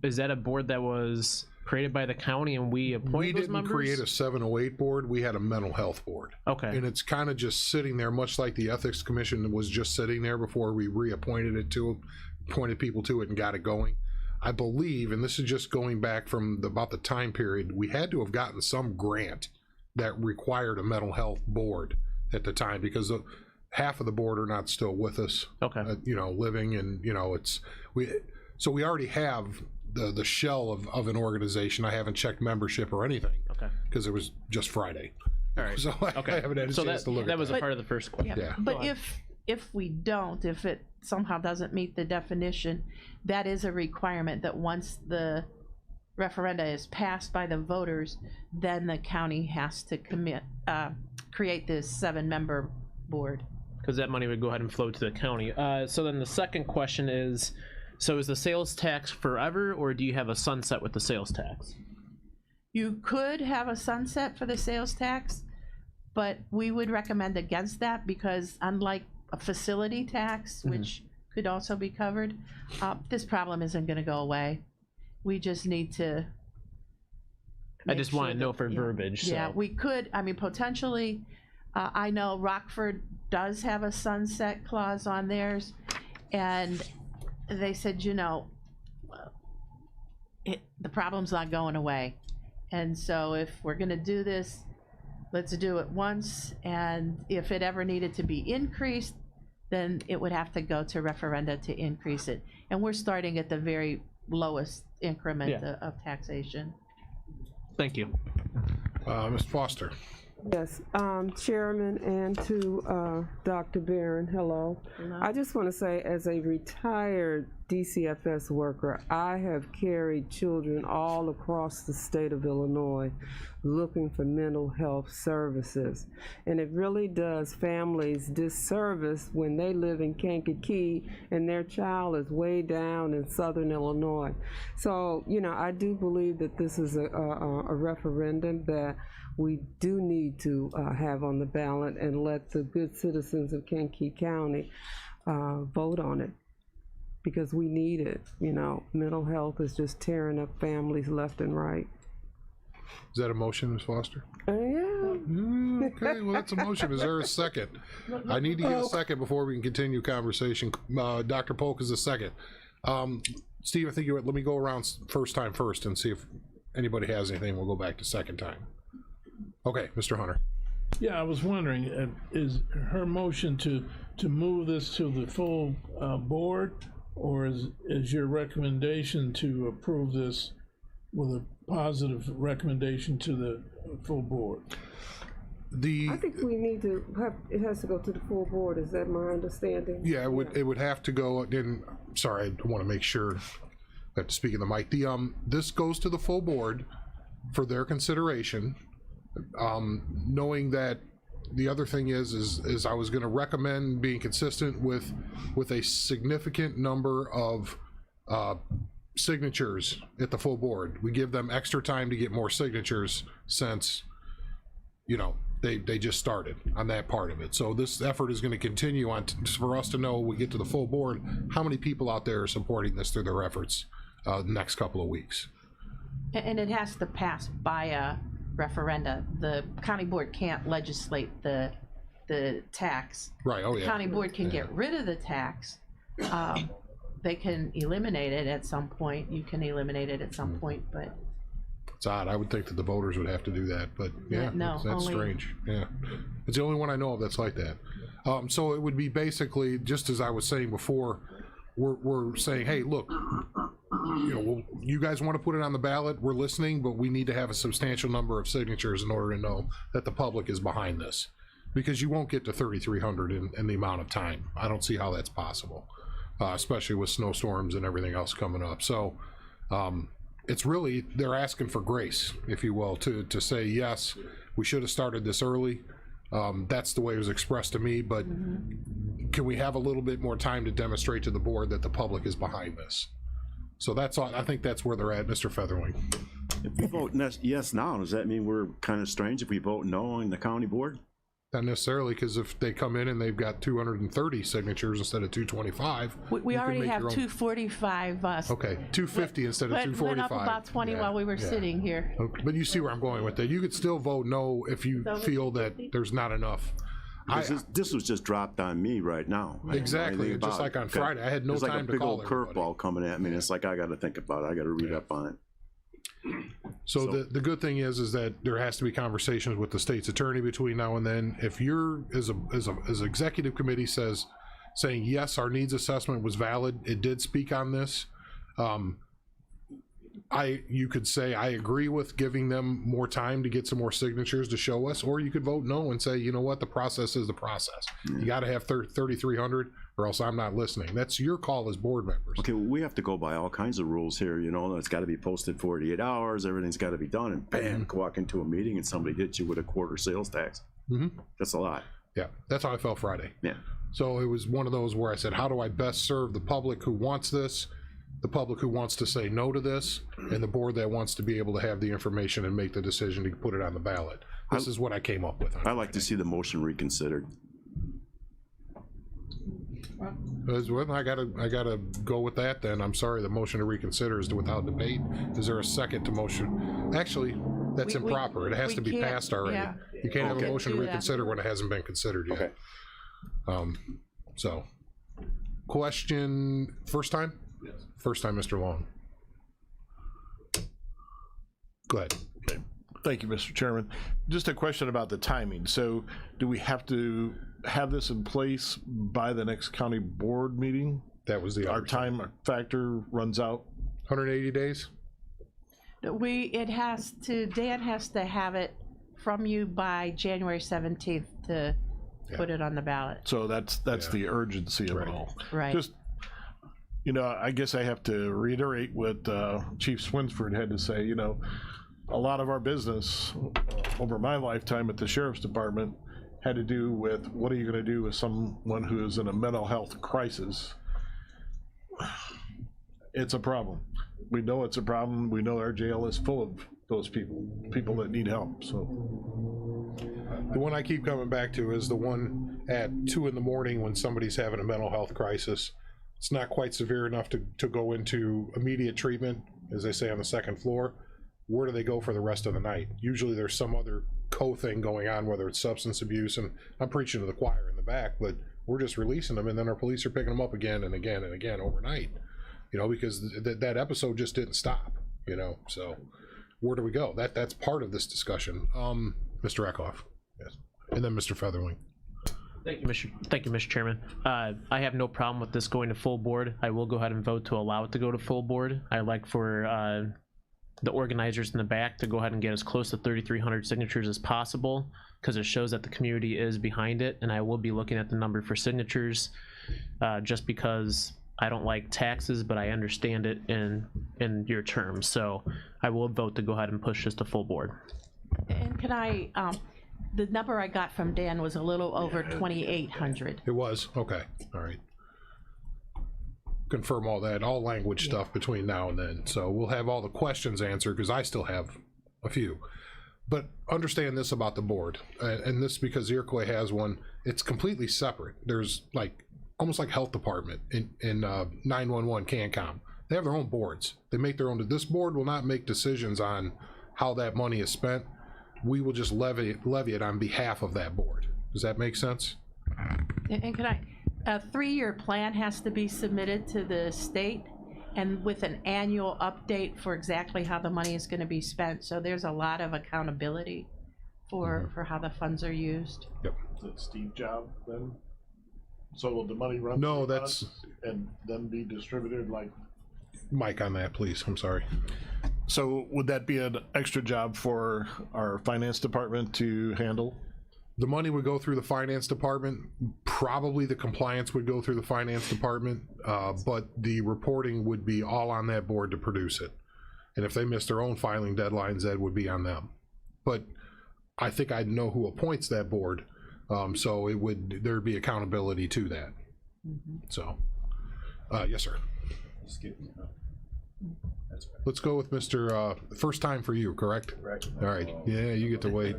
Is that a board that was created by the county and we appoint those members? We didn't create a 708 board. We had a mental health board. Okay. And it's kind of just sitting there, much like the ethics commission was just sitting there before we appointed people to it and got it going. I believe, and this is just going back from about the time period, we had to have gotten some grant that required a mental health board at the time, because half of the board are not still with us. Okay. Living, and so we already have the shell of an organization. I haven't checked membership or anything. Okay. Because it was just Friday. All right. So I haven't had a chance to look at that was a part of the first question. Yeah. But if we don't, if it somehow doesn't meet the definition, that is a requirement that once the referenda is passed by the voters, then the county has to create this 7-member board. Because that money would go ahead and flow to the county. So then the second question is, so is the sales tax forever, or do you have a sunset with the sales tax? You could have a sunset for the sales tax, but we would recommend against that, because unlike a facility tax, which could also be covered, this problem isn't going to go away. We just need to I just want to know for verbiage. Yeah, so. we could, I mean, potentially, I know Rockford does have a sunset clause on theirs, and they said, the problem's not going away. And so if we're going to do this, let's do it once, and if it ever needed to be increased, then it would have to go to referenda to increase it. And we're starting at the very lowest increment of taxation. Thank you. Ms. Foster. Yes, Chairman, and to Dr. Barron, hello. I just want to say, as a retired DCFS worker, I have carried children all across the state of Illinois looking for mental health services. And it really does families disservice when they live in Kankakee and their child is way down in southern Illinois. So, I do believe that this is a referendum that we do need to have on the ballot and let the good citizens of Kankakee County vote on it, because we need it. Mental health is just tearing up families left and right. Is that a motion, Ms. Foster? Yeah. Okay, well, that's a motion. Is there a second? I need to get a second before we can continue conversation. Dr. Polk is the second. Steve, I think let me go around first and see if anybody has anything. We'll go back to second time. Okay, Mr. Hunter. Yeah, I was wondering, is her motion to move this to the full board, or is your recommendation to approve this with a positive recommendation to the full board? I think we need to have, it has to go to the full board, is that my understanding? Yeah, it would have to go, and sorry, I want to make sure I have to speak in the mic. This goes to the full board for their consideration, knowing that the other thing is I was going to recommend being consistent with a significant number of signatures at the full board. We give them extra time to get more signatures since, they just started on that part of it. So this effort is going to continue on for us to know when we get to the full board how many people out there are supporting this through their efforts the next couple of weeks. And it has to pass by a referenda. The county board can't legislate the tax. Right, oh yeah. The county board can get rid of the tax. They can eliminate it at some point. You can eliminate it at some point, but it's odd. I would think that the voters would have to do that, but yeah, no, that's strange. Yeah, it's the only one I know of that's like that. So it would be basically just as I was saying before. We're saying, hey, look, you guys want to put it on the ballot. We're listening, but we need to have a substantial number of signatures in order to know that the public is behind this, because you won't get to 3,300 in the amount of time. I don't see how that's possible, especially with snowstorms and everything else coming up. So. It's really, they're asking for grace, if you will, to say, yes, we should have started this early. That's the way it was expressed to me, but can we have a little bit more time to demonstrate to the board that the public is behind this? So that's all. I think that's where they're at, Mr. Featherling. If we vote yes now, does that mean we're kind of strange if we vote no on the county board? Not necessarily, because if they come in and they've got 230 signatures instead of 225, we already have 245. Okay, 250 instead of 245. Went up about 20 while we were sitting here. Okay, but you see where I'm going with that. You could still vote no if you feel that there's not enough. This was just dropped on me right now. Exactly, just like on Friday, I had no time to call. It's like a big old curveball coming at me, and it's like I got to think about it. I got to read up on it. So the good thing is that there has to be conversations with the state's attorney between now and then. If you're as executive committee saying yes, our needs assessment was valid, it did speak on this. You could say I agree with giving them more time to get some more signatures to show us, or you could vote no and say, you know what, the process is the process. You got to have 3,300 or else I'm not listening. That's your call as board members. Okay, well, we have to go by all kinds of rules here. It's got to be posted 48 hours. Everything's got to be done, and bam, walk into a meeting and somebody hits you with a quarter sales tax. That's a lot. Yeah, that's how I felt Friday. Yeah. So it was one of those where I said, how do I best serve the public who wants this, the public who wants to say no to this, and the board that wants to be able to have the information and make the decision to put it on the ballot. This is what I came up with. I'd like to see the motion reconsidered. I gotta go with that then. I'm sorry, the motion to reconsider is without debate. Is there a second to motion? Actually, that's improper. It has to be passed already. Yeah. You can't have a motion to reconsider when it hasn't been considered yet. Okay. So, question, first time? Yes. First time, Mr. Long. Go ahead. Okay. Thank you, Mr. Chairman. Just a question about the timing. So do we have to have this in place by the next county board meeting? That was our time factor runs out. 180 days? Dan has to have it from you by January 17th to put it on the ballot. So that's the urgency of it all. Right. Just, I guess I have to reiterate what Chief Swinsford had to say. A lot of our business over my lifetime at the Sheriff's Department had to do with what are you going to do with someone who is in a mental health crisis. It's a problem. We know it's a problem. We know our jail is full of those people that need help. So the one I keep coming back to is the one at 2 in the morning when somebody's having a mental health crisis. It's not quite severe enough to go into immediate treatment, as they say on the second floor. Where do they go for the rest of the night? Usually there's some other thing going on, whether it's substance abuse, and I'm preaching to the choir in the back, but we're just releasing them, and then our police are picking them up again and again and again overnight, you know, because that episode just didn't stop, you know. So where do we go? That's part of this discussion. Mr. Eckhoff, yes, and then Mr. Featherling. Thank you, Mr. Chairman. I have no problem with this going to full board. I will go ahead and vote to allow it to go to full board. I'd like for the organizers in the back to go ahead and get as close to 3,300 signatures as possible, because it shows that the community is behind it, and I will be looking at the number for signatures, just because I don't like taxes, but I understand it in your terms. So I will vote to go ahead and push this to full board. And can I, the number I got from Dan was a little over 2,800. It was? Okay, all right. Confirm all that, all language stuff between now and then. So we'll have all the questions answered, because I still have a few. But understand this about the board, and this because Iroquois has one, it's completely separate. There's like, almost like health department in 911 CANCOM. They have their own boards. They make their own. This board will not make decisions on how that money is spent. We will just levy it on behalf of that board. Does that make sense? And can I, a 3-year plan has to be submitted to the state, and with an annual update for exactly how the money is going to be spent. So there's a lot of accountability for how the funds are used. Yep. Is it Steve's job then? So will the money run? No, through that's us and then be distributed like. Mike on that, please. I'm sorry. So would that be an extra job for our finance department to handle? The money would go through the finance department. Probably the compliance would go through the finance department, but the reporting would be all on that board to produce it. And if they miss their own filing deadlines, that would be on them. But I think I'd know who appoints that board, so there'd be accountability to that. So, yes, sir. Let's go with Mr. First time for you, correct? Correct. All right. Yeah, you get to wait.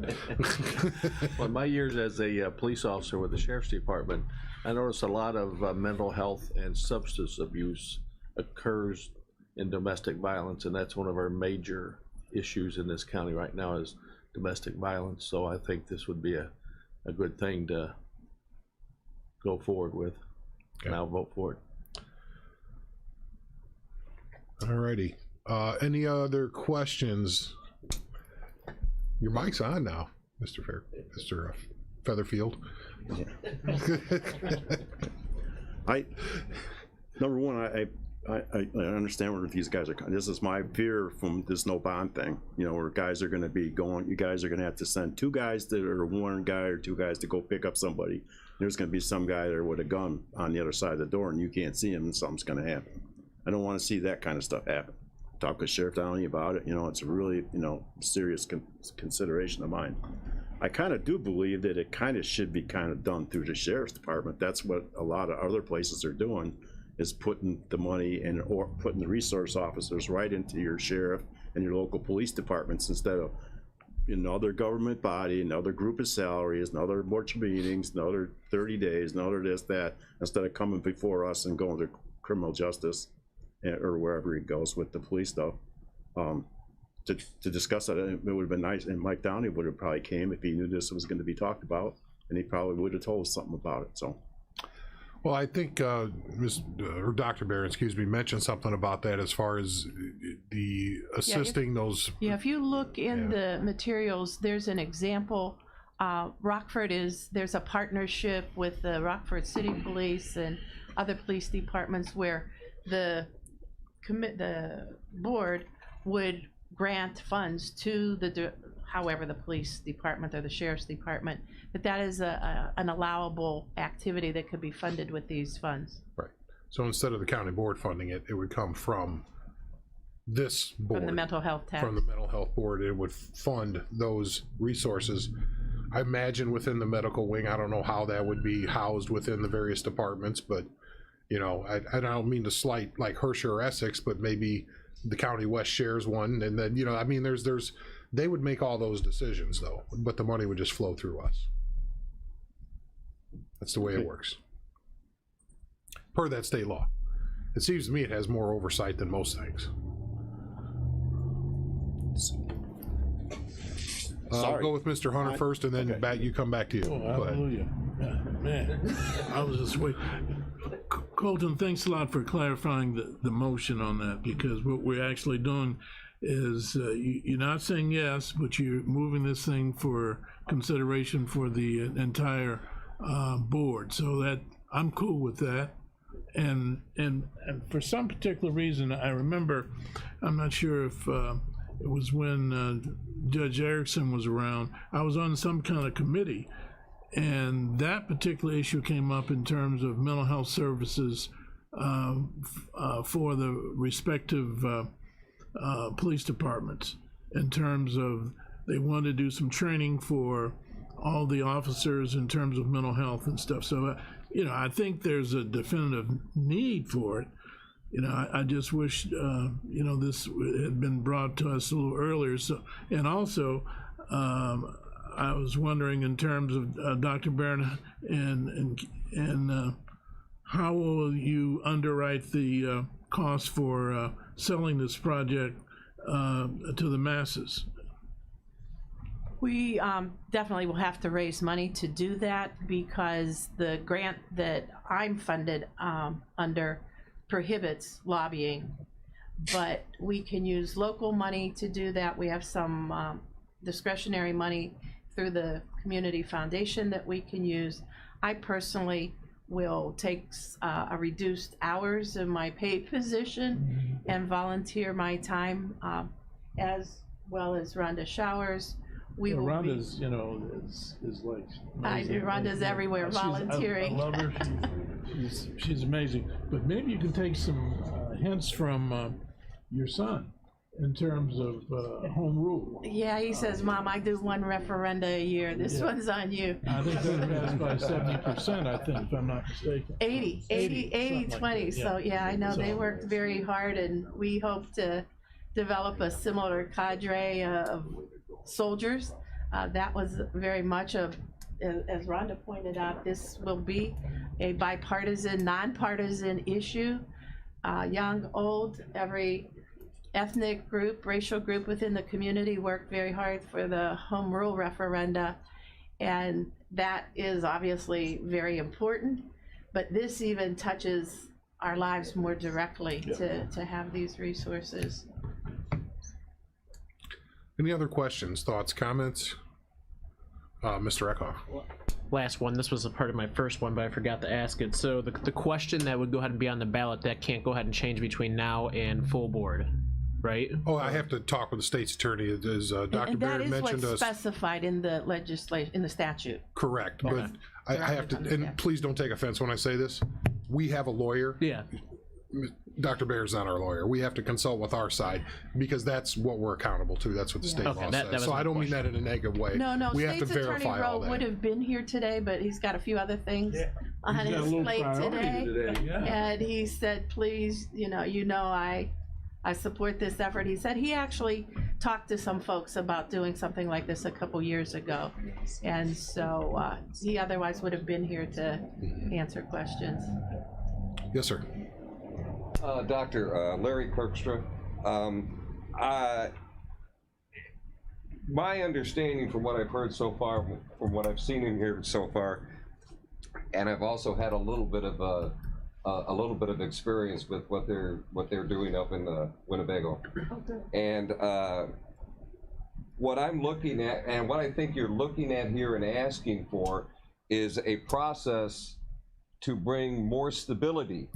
Well, in my years as a police officer with the Sheriff's Department, I noticed a lot of mental health and substance abuse occurs in domestic violence, and that's one of our major issues in this county right now is domestic violence. So I think this would be a good thing to go forward with, and I'll vote for it. All righty. Any other questions? Your mic's on now, Mr. Featherfield. Number one, I understand where these guys are. This is my fear from this no bond thing. You know, where guys are going to be going. You guys are going to have to send 2 guys or 1 guy or 2 guys to go pick up somebody. There's going to be some guy there with a gun on the other side of the door, and you can't see him, and something's going to happen. I don't want to see that kind of stuff happen. Talk with Sheriff Downey about it. You know, it's a really, you know, serious consideration of mine. I kind of do believe that it kind of should be kind of done through the Sheriff's Department. That's what a lot of other places are doing, is putting the money in, or putting the resource officers right into your sheriff and your local police departments, instead of another government body, another group of salaries, another board meetings, another 30 days, another this, that, instead of coming before us and going to criminal justice or wherever it goes with the police stuff, to discuss it. It would have been nice, and Mike Downey would have probably came if he knew this was going to be talked about, and he probably would have told us something about it. So, well, I think Dr. Barron, excuse me, mentioned something about that as far as the assisting those. Yeah, if you look in the materials, there's an example. Rockford there's a partnership with the Rockford City Police and other police departments where the board would grant funds to however the police department or the sheriff's department, but that is an allowable activity that could be funded with these funds. Right. So instead of the county board funding it, it would come from this board. From the mental health tax. From the mental health board, it would fund those resources. I imagine within the medical wing, I don't know how that would be housed within the various departments, but you know, I don't mean to slight like Herscher or Essex, but maybe the County West shares one, and then, you know, I mean, they would make all those decisions though, but the money would just flow through us. That's the way it works. Per that state law. It seems to me it has more oversight than most things. I'll Sorry. go with Mr. Hunter first, and then back, you come back to you. Oh, Go ahead. hallelujah. Yeah, man, I was just waiting. Colton, thanks a lot for clarifying the motion on that, because what we're actually doing is you're not saying yes, but you're moving this thing for consideration for the entire board. So that, I'm cool with that. And for some particular reason, I remember, I'm not sure if it was when Judge Erickson was around, I was on some kind of committee, and that particular issue came up in terms of mental health services for the respective police departments, in terms of they wanted to do some training for all the officers in terms of mental health and stuff. So, you know, I think there's a definitive need for it. You know, I just wish, you know, this had been brought to us a little earlier. So, and also, I was wondering in terms of Dr. Barron and how will you underwrite the cost for selling this project to the masses? We definitely will have to raise money to do that, because the grant that I'm funded under prohibits lobbying. But we can use local money to do that. We have some discretionary money through the community foundation that we can use. I personally will take a reduced hours of my paid position and volunteer my time, as well as Rhonda Showers. We will Rhonda's, you know, is like amazing. Rhonda's everywhere volunteering. I love her. She's amazing. But maybe you can take some hints from your son in terms of home rule. Yeah, he says, Mom, I do one referenda a year. This one's on you. I think that passed by 70%, I think, if I'm not mistaken. 80, 20. Like So yeah, I know they worked very hard, and we hope to develop a similar cadre of soldiers. That was very much of, as Rhonda pointed out, this will be a bipartisan, nonpartisan issue. Young, old, every ethnic group, racial group within the community worked very hard for the home rule referenda, and that is obviously very important, but this even touches our lives more directly to have these resources. Any other questions, thoughts, comments? Mr. Eckhoff. Last one, this was a part of my first one, but I forgot to ask it. So the question that would go ahead and be on the ballot, that can't go ahead and change between now and full board, right? Oh, I have to talk with the state's attorney, as Dr. And that Barron is mentioned what's us. specified in the legislation, in the statute. Correct, Okay. but I have to, and please don't take offense when I say this, we have a lawyer. Yeah. Dr. Bear's not our lawyer. We have to consult with our side, because that's what we're accountable to. That's what the state Okay, law that says. was So my I don't mean that in a negative way. No, We have to State's Attorney verify all Rowe would that. have been here today, but he's got a few other things on He's got a his little plate priority today, yeah. And he said, please, I support this effort. He said he actually talked to some folks about doing something like this a couple years ago. And so he otherwise would have been here to answer questions. Yes, sir. Dr. Larry Kirkstra, my understanding from what I've heard so far, from what I've seen in here so far, and I've also had a little bit of experience with what they're doing up in Winnebago, and what I'm looking at, and what I think you're looking at here and asking for, is a process to bring more stability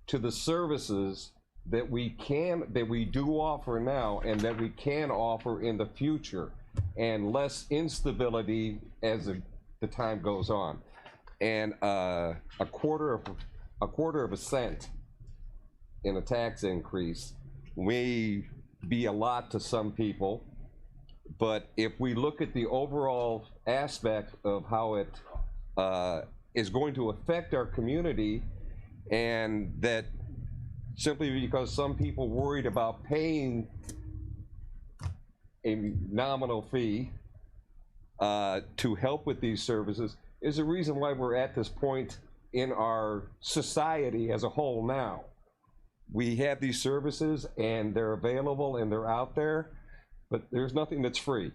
to the services that we do offer now and that we can offer in the future, and less instability as the time goes on. And a quarter of a cent in a tax increase may be a lot to some people, but if we look at the overall aspect of how it is going to affect our community, and that simply because some people worried about paying a nominal fee to help with these services is the reason why we're at this point in our society as a whole now. We have these services and they're available and they're out there, but there's nothing that's free.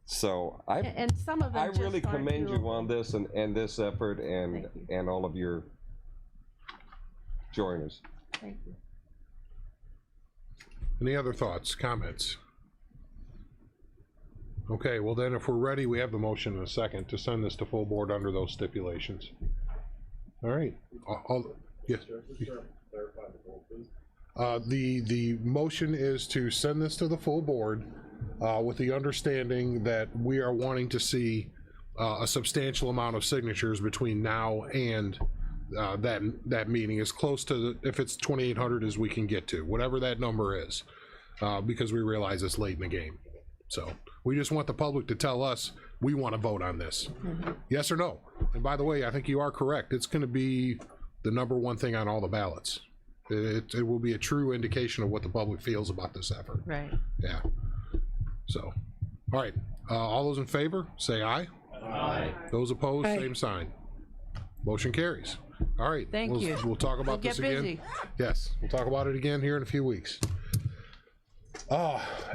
So And some of them I just really aren't commend you doable. on this and this effort and all of your joiners. Thank you. Any other thoughts, comments? Okay, well then, if we're ready, we have the motion in a second to send this to full board under those stipulations. All right. Yes. The motion is to send this to the full board with the understanding that we are wanting to see a substantial amount of signatures between now and that meeting, as close to, if it's 2,800 as we can get to, whatever that number is, because we realize it's late in the game. So we just want the public to tell us, we want to vote on this. Yes or no? And by the way, I think you are correct. It's going to be the number one thing on all the ballots. It will be a true indication of what the public feels about this effort. Right. Yeah. So, all right. All those in favor, say aye. Aye. Those opposed, Aye. same sign. Motion carries. All right. Thank you. We'll talk about We'll this get again. busy. Yes, we'll talk about it again here in a few weeks.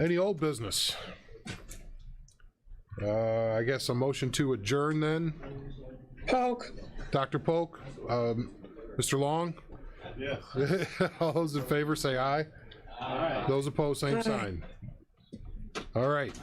Any old business? I guess a motion to adjourn then. Polk. Dr. Polk, Mr. Long? Yes. All those in favor say aye. Aye. Those opposed, same sign. All right.